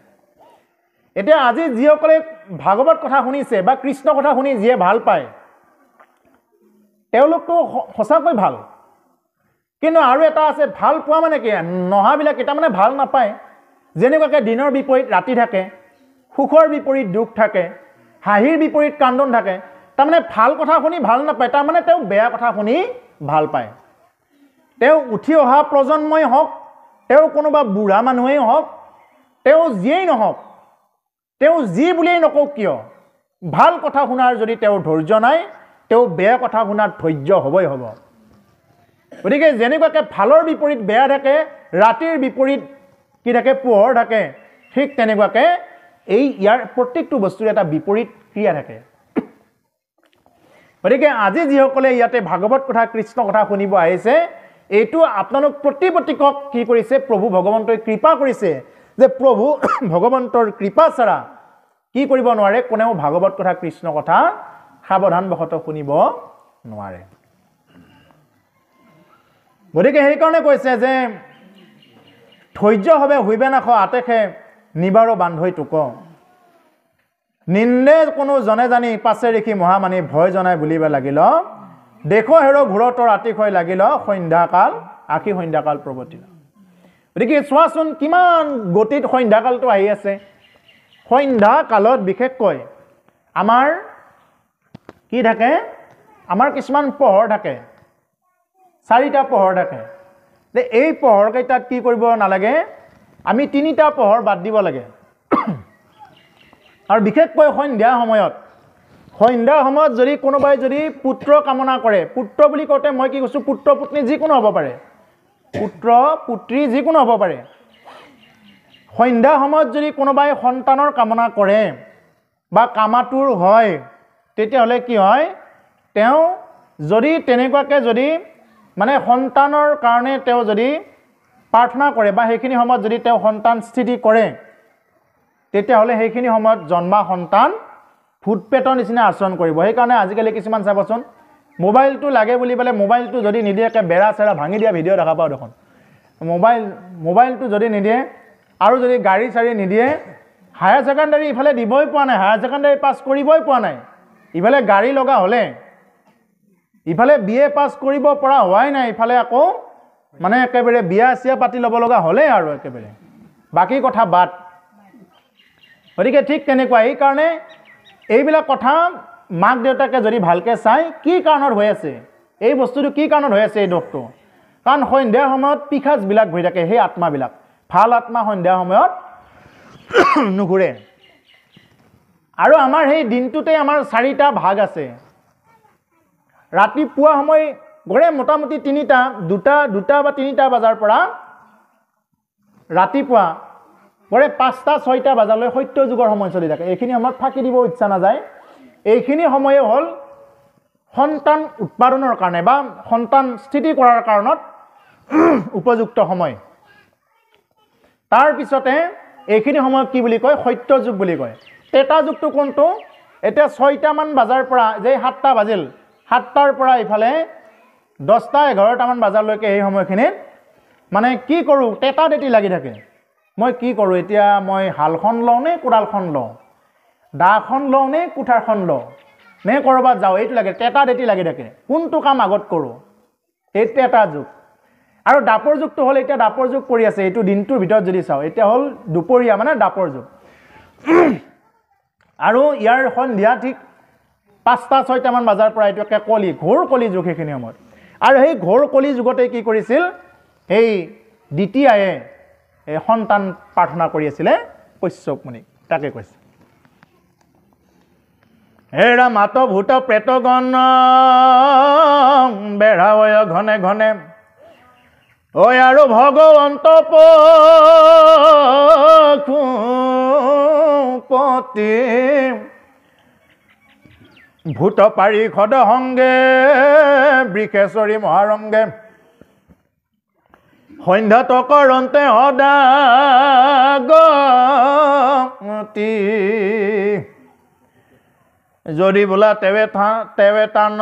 এতিয়া আজি যিসকলে ভাগৱত কথা শুনিছে বা কৃষ্ণ কথা শুনি যিয়ে ভাল পায় তেওঁলোকতো সঁচাকৈ ভাল কিন্তু আৰু এটা আছে ভাল পোৱা মানে কি নহাবিলাক এটা মানে ভাল নাপায় যেনেকুৱাকৈ দিনৰ বিপৰীত ৰাতি থাকে সুখৰ বিপৰীত দুখ থাকে হাঁহিৰ বিপৰীত কান্দন থাকে তাৰমানে ভাল কথা শুনি ভাল নাপায় তাৰমানে তেওঁ বেয়া কথা শুনি ভাল পায় তেওঁ উঠি অহা প্ৰজন্মই হওক তেওঁ কোনোবা বুঢ়া মানুহেই হওক তেওঁ যিয়েই নহওক তেওঁ যি বুলিয়েই নকওক কিয় ভাল কথা শুনাৰ যদি তেওঁৰ ধৈৰ্য নাই তেওঁ বেয়া কথা শুনাৰ ধৈৰ্য হ'বই হ'ব গতিকে যেনেকুৱাকৈ ভালৰ বিপৰীত বেয়া থাকে ৰাতিৰ বিপৰীত কি থাকে পোহৰ থাকে ঠিক তেনেকুৱাকৈ এই ইয়াৰ প্ৰত্যেকটো বস্তুৰ এটা বিপৰীত ক্ৰিয়া থাকে গতিকে আজি যিসকলে ইয়াতে ভাগৱত কথা কৃষ্ণ কথা শুনিব আহিছে এইটো আপোনালোক প্ৰতিপতিকক কি কৰিছে প্ৰভু ভগৱন্তই কৃপা কৰিছে যে প্ৰভু ভগৱন্তৰ কৃপা ছাড়া কি কৰিব নোৱাৰে কোনেও ভাগৱত কথা কৃষ্ণ কথা সাৱধানবশতঃ শুনিব নোৱাৰে গতিকে সেইকাৰণে কৈছে যে ধৈৰ্য হবে হইবে নাখ আতেখে নিবাৰো বান্ধৈ তোক নিন্দে কোনো জনে জানি পাছে দেখি মহামানী ভয় জনাই বুলিব লাগিল দেখো হেৰ ঘূৰতৰ আতিশয় লাগিল সন্ধ্যাকাল আখি সন্ধ্যাকাল প্ৰৱৰ্তিল গতিকে চোৱাচোন কিমান গতিত সন্ধ্যাকালটো আহি আছে সন্ধ্যাকালত বিশেষকৈ আমাৰ কি থাকে আমাৰ কিছুমান পোহৰ থাকে চাৰিটা পোহৰ থাকে যে এই পোহৰকেইটাত কি কৰিব নালাগে আমি তিনিটা পোহৰ বাদ দিব লাগে আৰু বিশেষকৈ সন্ধ্যা সময়ত যদি কোনোবাই যদি পুত্ৰ কামনা কৰে পুত্ৰ বুলি কওঁতে মই কি কৈছোঁ পুত্ৰ পুত্নী যিকোনো হ'ব পাৰে পুত্ৰ পুত্ৰী যিকোনো হ'ব পাৰে সন্ধ্যা সময়ত যদি কোনোবাই সন্তানৰ কামনা কৰে বা কামাতুৰ হয় তেতিয়াহ'লে কি হয় তেওঁ যদি তেনেকুৱাকৈ যদি মানে সন্তানৰ কাৰণে তেওঁ যদি প্ৰাৰ্থনা কৰে বা সেইখিনি সময়ত যদি তেওঁ সন্তান স্থিতি কৰে তেতিয়াহ'লে সেইখিনি সময়ত জন্মা সন্তান ভূতপেটৰ নিচিনা আচৰণ কৰিব সেইকাৰণে আজিকালি কিছুমান চাবচোন মোবাইলটো লাগে বুলি পেলাই মোবাইলটো যদি নিদিয়াকৈ বেৰা চেৰা ভাঙি দিয়া ভিডিঅ' দেখা পাওঁ দেখোন মোবাইলটো যদি নিদিয়ে আৰু যদি গাড়ী চাৰি নিদিয়ে হায়াৰ ছেকেণ্ডাৰী ইফালে দিবই পোৱা নাই হায়াৰ ছেকেণ্ডাৰী পাছ কৰিবই পোৱা নাই ইফালে গাড়ী লগা হ'লে ইফালে BA পাছ কৰিব পৰা হোৱাই নাই ইফালে আকৌ মানে একেবাৰে বিয়া চিয়া পাতি ল'ব লগা হ'লে আৰু একেবাৰে বাকী কথা বাদ গতিকে ঠিক তেনেকুৱা এইকাৰণে এইবিলাক কথা মাক দেউতাকে যদি ভালকৈ চাই কি কাৰণত হৈ আছে এই বস্তুটো কি কাৰণত হৈ আছে এই দোষটো কাৰণ সন্ধ্যাৰ সময়ত পিশাচবিলাক ঘূৰি থাকে সেই আত্মাবিলাক ভাল আত্মা সন্ধ্যাৰ সময়ত নুঘূৰে আৰু আমাৰ সেই দিনটোতে আমাৰ 4টা ভাগ আছে ৰাতিপুৱা সময় গড়ে মোটামুটি 2টা বা 3টা বজাৰ পৰা ৰাতিপুৱা গড়ে 5টা 6টা বজালৈ সত্য যুগৰ সময় চলি থাকে এইখিনি সময়ত ফাঁকি দিব ইচ্ছা নাযায় এইখিনি সময়ে হ'ল সন্তান উৎপাদনৰ কাৰণে বা সন্তান স্থিতি কৰাৰ কাৰণত উপযুক্ত সময় তাৰ পিছতে এইখিনি সময়ত কি বুলি কয় সত্য যুগ বুলি কয় তেতা যুগটো কোনটো এতিয়া 6টা মান বজাৰ পৰা যে 7টা বাজিল 7টাৰ পৰা ইফালে 10টা 11টামান বজালৈকে এই সময়খিনিত মানে কি কৰোঁ টেটা টেটি লাগি থাকে মই কি কৰোঁ এতিয়া মই হালখন লওঁ নে কোদালখন লওঁ দাখন লওঁ নে কুঠাৰখন লওঁ নে ক'ৰবাত যাওঁ এইটো লাগে টেটা টেটি লাগি থাকে কোনটো কাম আগত কৰোঁ এই টেটা যুগ আৰু দাপৰ যুগটো হ'ল এতিয়া দাপৰ যুগ পৰি আছে এইটো দিনটোৰ ভিতৰত যদি চাওঁ এতিয়া হ'ল দুপৰীয়া মানে দাপৰ যুগ আৰু ইয়াৰ সন্ধিয়া ঠিক 5টা 6টামান বজাৰ পৰা এইটো একে ঘোৰ কলি যুগ সেইখিনি সময়ত আৰু সেই ঘোৰ কলি যুগতে কি কৰিছিল এই দ্বিতীয়ায়ে এই সন্তান প্ৰাৰ্থনা কৰি আছিলে কশ্যপ মুনি তাকে কৈছে হেৰা মাত ভূত প্ৰেতগণ বেঢ়াৱয় ঘনে ঘনে ঐ আৰু ভগৱন্ত পতি ভূত পাৰিষদ সংগে বৃষেশ্বৰী মহাৰংগে সন্ধ্যাত কৰন্তে সদাগতি যদি বোলা তেৱে টান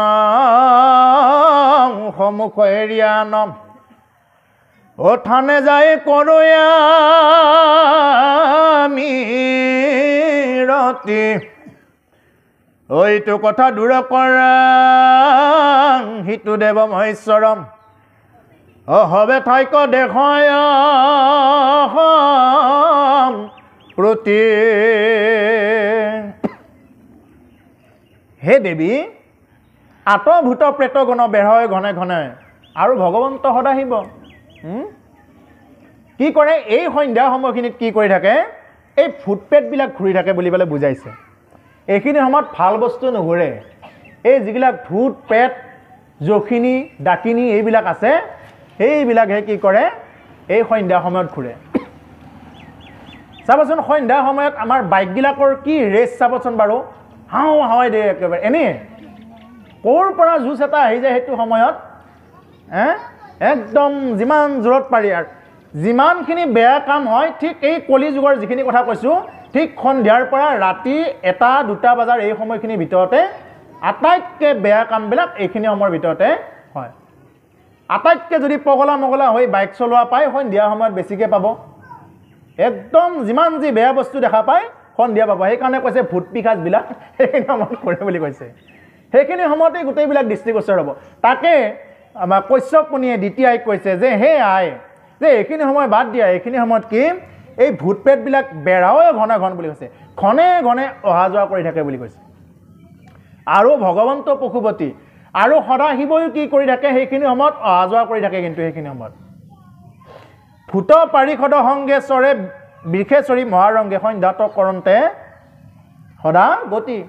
সমুখ এৰিয়া নম ও থানে যায় কৰোয়া মিৰতি ঐটো কথা দূৰ কৰা হিতু দেৱ মহেশ্বৰম হবে ঠাইক দেখয় প্ৰতি হে দেৱী আতভূত প্ৰেতগণ বেঢ়ায় ঘনে ঘনে আৰু ভগৱন্ত সদা আহিব কি কৰে এই সন্ধ্যা সময়খিনিত কি কৰি থাকে এই ফুটপেটবিলাক ঘূৰি থাকে বুলি পেলাই বুজাইছে এইখিনি সময়ত ভাল বস্তু নুঘূৰে এই যিবিলাক ভূত পেট যখিনী ডাকিনী এইবিলাক আছে সেইবিলাকহে কি কৰে এই সন্ধ্যা সময়ত ঘূৰে চাবচোন সন্ধ্যা সময়ত আমাৰ বাইকবিলাকৰ কি ৰেচ চাবচোন বাৰু হাও হাৱাই দিয়ে একেবাৰে এনেই ক'ৰ পৰা জুচ এটা আহি যায় সেইটো সময়ত একদম যিমান জোৰত পাৰি আৰু যিমানখিনি বেয়া কাম হয় ঠিক এই কলি যুগৰ যিখিনি কথা কৈছোঁ ঠিক সন্ধিয়াৰ পৰা ৰাতি 1টা 2টা বজাৰ এই সময়খিনিৰ ভিতৰতে আটাইতকৈ বেয়া কামবিলাক এইখিনি সময়ৰ ভিতৰতে হয় আটাইতকৈ যদি পগলা মগলা হৈ বাইক চলোৱা পায় সন্ধিয়া সময়ত বেছিকৈ পাব একদম যিমান যি বেয়া বস্তু দেখা পায় সন্ধিয়া পাব সেইকাৰণে কৈছে ভূত পিশাচবিলাক সেইখিনি সময়ত কৰে বুলি কৈছে সেইখিনি সময়তে গোটেইবিলাক দৃষ্টিগোচৰ হ'ব তাকে আমাৰ কশ্যপ মুনিয়ে দ্বিতীয়াই কৈছে যে হে আই যে এইখিনি সময় বাদ দিয়া এইখিনি সময়ত কি এই ভূত পেটবিলাক বেঢ়াওয়ে ঘনে ঘন বুলি কৈছে ঘনে ঘনে অহা যোৱা কৰি থাকে বুলি কৈছে আৰু ভগৱন্ত পশুপতি আৰু সদা শিৱও কি কৰি থাকে সেইখিনি সময়ত অহা যোৱা কৰি থাকে কিন্তু সেইখিনি সময়ত ভূত পাৰিষদ সংগে চৰে বৃষেশ্বৰী মহাৰংগে সন্ধ্যাত কৰন্তে সদা গতি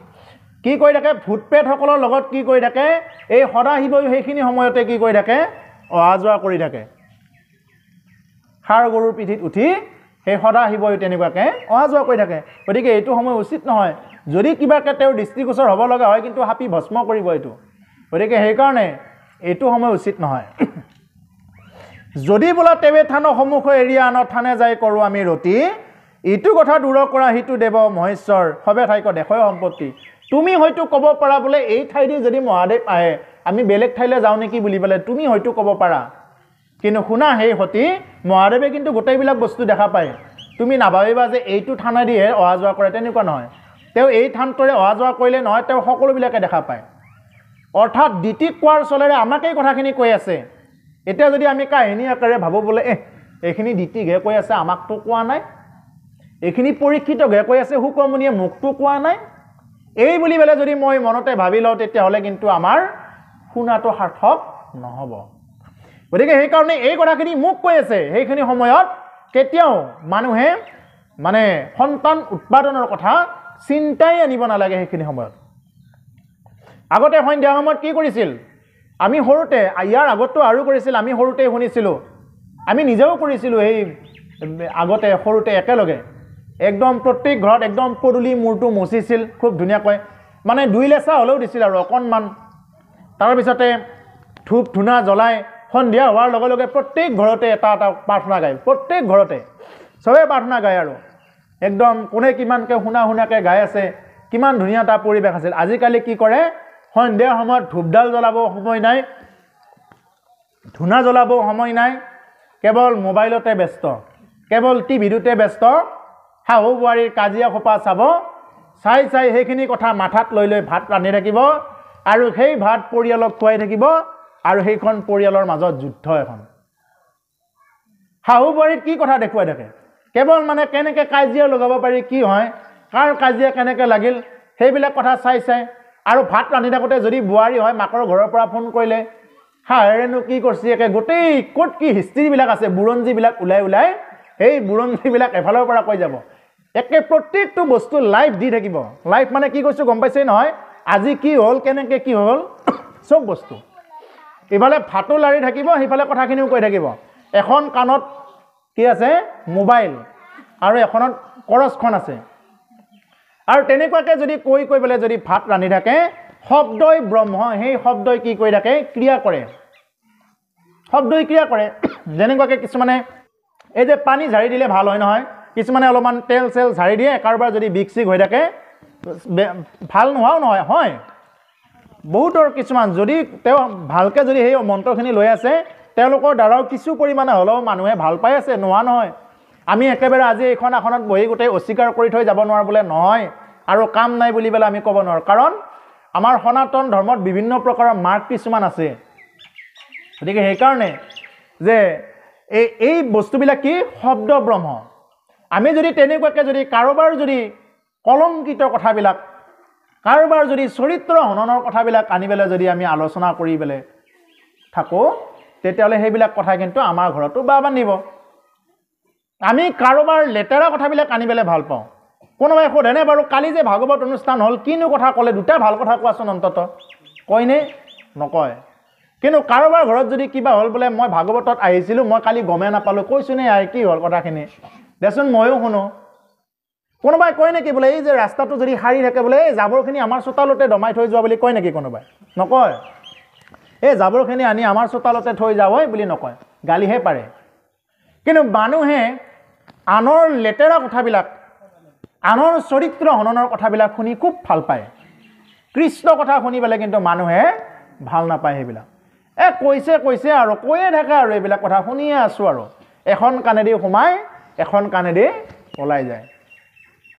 কি কৰি থাকে ভূত পেটসকলৰ লগত কি কৰি থাকে এই সদা শিৱও সেইখিনি সময়তে কি কৰি থাকে অহা যোৱা কৰি থাকে ষাঁড় গৰুৰ পিঠিত উঠি সেই সদা শিৱও তেনেকুৱাকৈ অহা যোৱা কৰি থাকে গতিকে এইটো সময় উচিত নহয় যদি কিবাকৈ তেওঁৰ দৃষ্টিগোচৰ হ'ব লগা হয় কিন্তু হাপি ভস্ম কৰিব এইটো গতিকে সেইকাৰণে এইটো সময় উচিত নহয় যদি বোলা তেৱে থান সমুখ এৰিয়া আন থানে যায় কৰোঁ আমি ৰতি ইটো কথা দূৰ কৰা সিটো দেৱ মহেশ্বৰ সবে ঠাইক দেখয় সম্পত্তি তুমি হয়তো ক'ব পাৰা বোলে এই ঠাইদি যদি মহাদেৱ আহে আমি বেলেগ ঠাইলৈ যাওঁ নেকি বুলি পেলাই তুমি হয়তো ক'ব পাৰা কিন্তু শুনা সেই সতি মহাদেৱে কিন্তু গোটেইবিলাক বস্তু দেখা পায় তুমি নাভাবিবা যে এইটো থানেদিহে অহা যোৱা কৰে তেনেকুৱা নহয় তেওঁ এই থানটোৰে অহা যোৱা কৰিলে নহয় তেওঁ সকলোবিলাকে দেখা পায় অৰ্থাৎ দ্বিতীয় কোৱাৰ চলেৰে আমাক এই কথাখিনি কৈ আছে এতিয়া যদি আমি কাহিনী আকাৰে ভাবোঁ বোলে এইখিনি দ্বিতীয়হে কৈ আছে আমাকতো কোৱা নাই এইখিনি পৰীক্ষিতহে কৈ আছে শুকমুনিয়ে মোকতো কোৱা নাই এই বুলি পেলাই যদি মই মনতে ভাবি লওঁ তেতিয়াহ'লে কিন্তু আমাৰ শুনাটো সাৰ্থক নহ'ব গতিকে সেইকাৰণে এই কথাখিনি মোক কৈ আছে সেইখিনি সময়ত কেতিয়াও মানুহে মানে সন্তান উৎপাদনৰ কথা চিন্তাই আনিব নালাগে সেইখিনি সময়ত আগতে সন্ধ্যা সময়ত কি কৰিছিল আমি সৰুতে ইয়াৰ আগতো আৰু কৰিছিল আমি সৰুতে শুনিছিলোঁ আমি নিজেও কৰিছিলোঁ এই আগতে সৰুতে একেলগে একদম প্ৰত্যেক ঘৰত একদম পদূলি মূৰটো মুচিছিল খুব ধুনীয়াকৈ মানে 2 লেচা হ'লেও দিছিল আৰু অকণমান তাৰপিছতে ধূপ ধূনা জ্বলাই সন্ধিয়া হোৱাৰ লগে লগে প্ৰত্যেক ঘৰতে এটা এটা প্ৰাৰ্থনা গায় প্ৰত্যেক ঘৰতে চবেই প্ৰাৰ্থনা গায় আৰু একদম কোনে কিমানকৈ শুনাকৈ গাই আছে কিমান ধুনীয়া এটা পৰিৱেশ আছিল আজিকালি কি কৰে সন্ধিয়া সময়ত ধূপডাল জ্বলাব সময় নাই, ধূনা জ্বলাব সময় নাই, কেৱল মোবাইলতে ব্যস্ত, কেৱল টিভিটোতে ব্যস্ত, শাহু বোৱাৰীৰ কাজিয়া খোপা চাব, চাই চাই সেইখিনি কথা মাথাত লৈ লৈ ভাত ৰান্ধি থাকিব আৰু সেই ভাত পৰিয়ালক খুৱাই থাকিব আৰু সেইখন পৰিয়ালৰ মাজত যুদ্ধ এখন। শাহু বোৱাৰীত কি কথা দেখুৱাই থাকে, কেৱল মানে কেনেকৈ কাজিয়া লগাব পাৰি, কি হয়, কাৰ কাজিয়া কেনেকৈ লাগিল, সেইবিলাক কথা চাই চাই। আৰু ভাত ৰান্ধি থাকোঁতে যদি বোৱাৰী হয় মাকৰ ঘৰৰ পৰা ফোন কৰিলে, শাহেৰেনো কি কৰিছে, একে গোটেই ক'ত কি হিষ্ট্ৰীবিলাক আছে বুৰঞ্জীবিলাক ওলাই ওলাই সেই বুৰঞ্জীবিলাক এফালৰ পৰা কৈ যাব, একে প্ৰত্যেকটো বস্তু লাইভ দি থাকিব। লাইভ মানে কি কৈছোঁ গম পাইছেই নহয়, আজি কি হ'ল, কেনেকৈ কি হ'ল, চব বস্তু। ইফালে ভাতো লাৰি থাকিব, সিফালে কথাখিনিও কৈ থাকিব। এখন কাণত কি আছে, মোবাইল, আৰু এখনত কৰচখন আছে। আৰু তেনেকুৱাকৈ যদি কৈ কৈ পেলাই যদি ভাত ৰান্ধি থাকে, শব্দই ব্ৰহ্ম, সেই শব্দই কি কৰি থাকে, ক্ৰিয়া কৰে, শব্দই ক্ৰিয়া কৰে। যেনেকুৱাকৈ কিছুমানে এই যে পানী ঝাৰি দিলে ভাল হয় নহয়, কিছুমানে অলপমান তেল চেল ঝাৰি দিয়ে, কাৰোবাৰ যদি বিষ চিক হৈ থাকে ভাল নোহোৱাও নহয়, হয় বহুতৰ কিছুমান যদি তেওঁ ভালকৈ যদি সেই মন্ত্ৰখিনি লৈ আছে, তেওঁলোকৰ দ্বাৰাও কিছু পৰিমাণে হ'লেও মানুহে ভাল পাই আছে, নোহোৱা নহয়। আমি একেবাৰে আজি এইখন আসনত বহি গোটেই অস্বীকাৰ কৰি থৈ যাব নোৱাৰোঁ বোলে নহয়, আৰু কাম নাই বুলি পেলাই আমি ক'ব নোৱাৰোঁ, কাৰণ আমাৰ সনাতন ধৰ্মত বিভিন্ন প্ৰকাৰৰ মাৰ্ক কিছুমান আছে। গতিকে সেইকাৰণে যে এই বস্তুবিলাক কি, শব্দ ব্ৰহ্ম। আমি যদি তেনেকুৱাকৈ যদি কাৰোবাৰ যদি কলংকিত কথাবিলাক, কাৰোবাৰ যদি চৰিত্ৰ হননৰ কথাবিলাক আনি পেলাই যদি আমি আলোচনা কৰি পেলাই থাকোঁ, তেতিয়াহ'লে সেইবিলাক কথা কিন্তু আমাৰ ঘৰতো বা বান্ধিব। আমি কাৰোবাৰ লেতেৰা কথাবিলাক আনি পেলাই ভাল পাওঁ। কোনোবাই সোধেনে বাৰু কালি যে ভাগৱত অনুষ্ঠান হ'ল, কিনো কথা ক'লে, দুটা ভাল কথা কোৱাচোন অন্তত, কয়নে? নকয়। কিন্তু কাৰোবাৰ ঘৰত যদি কিবা হ'ল, বোলে মই ভাগৱতত আহিছিলোঁ, মই কালি গমেই নাপালোঁ, কৈছোঁনে আই কি হ'ল কথাখিনি, দেচোন ময়ো শুনো। কোনোবাই কয় নেকি বোলে এই যে ৰাস্তাটো যদি সাৰি থাকে, বোলে এই জাবৰখিনি আমাৰ চোতালতে দমাই থৈ যোৱা বুলি কয় নেকি কোনোবাই? নকয়। এই জাবৰখিনি আনি আমাৰ চোতালতে থৈ যাওঁ বুলি নকয়, গালিহে পাৰে। কিন্তু মানুহে আনৰ লেতেৰা কথাবিলাক, আনৰ চৰিত্ৰ হননৰ কথাবিলাক শুনি খুব ভাল পায়। কৃষ্ণ কথা শুনি পেলাই কিন্তু মানুহে ভাল নাপায় সেইবিলাক। কৈছে আৰু কৈয়ে থাকে আৰু এইবিলাক কথা শুনিয়ে আছোঁ আৰু, এখন কাণেদি সোমাই এখন কাণেদি ওলাই যায়।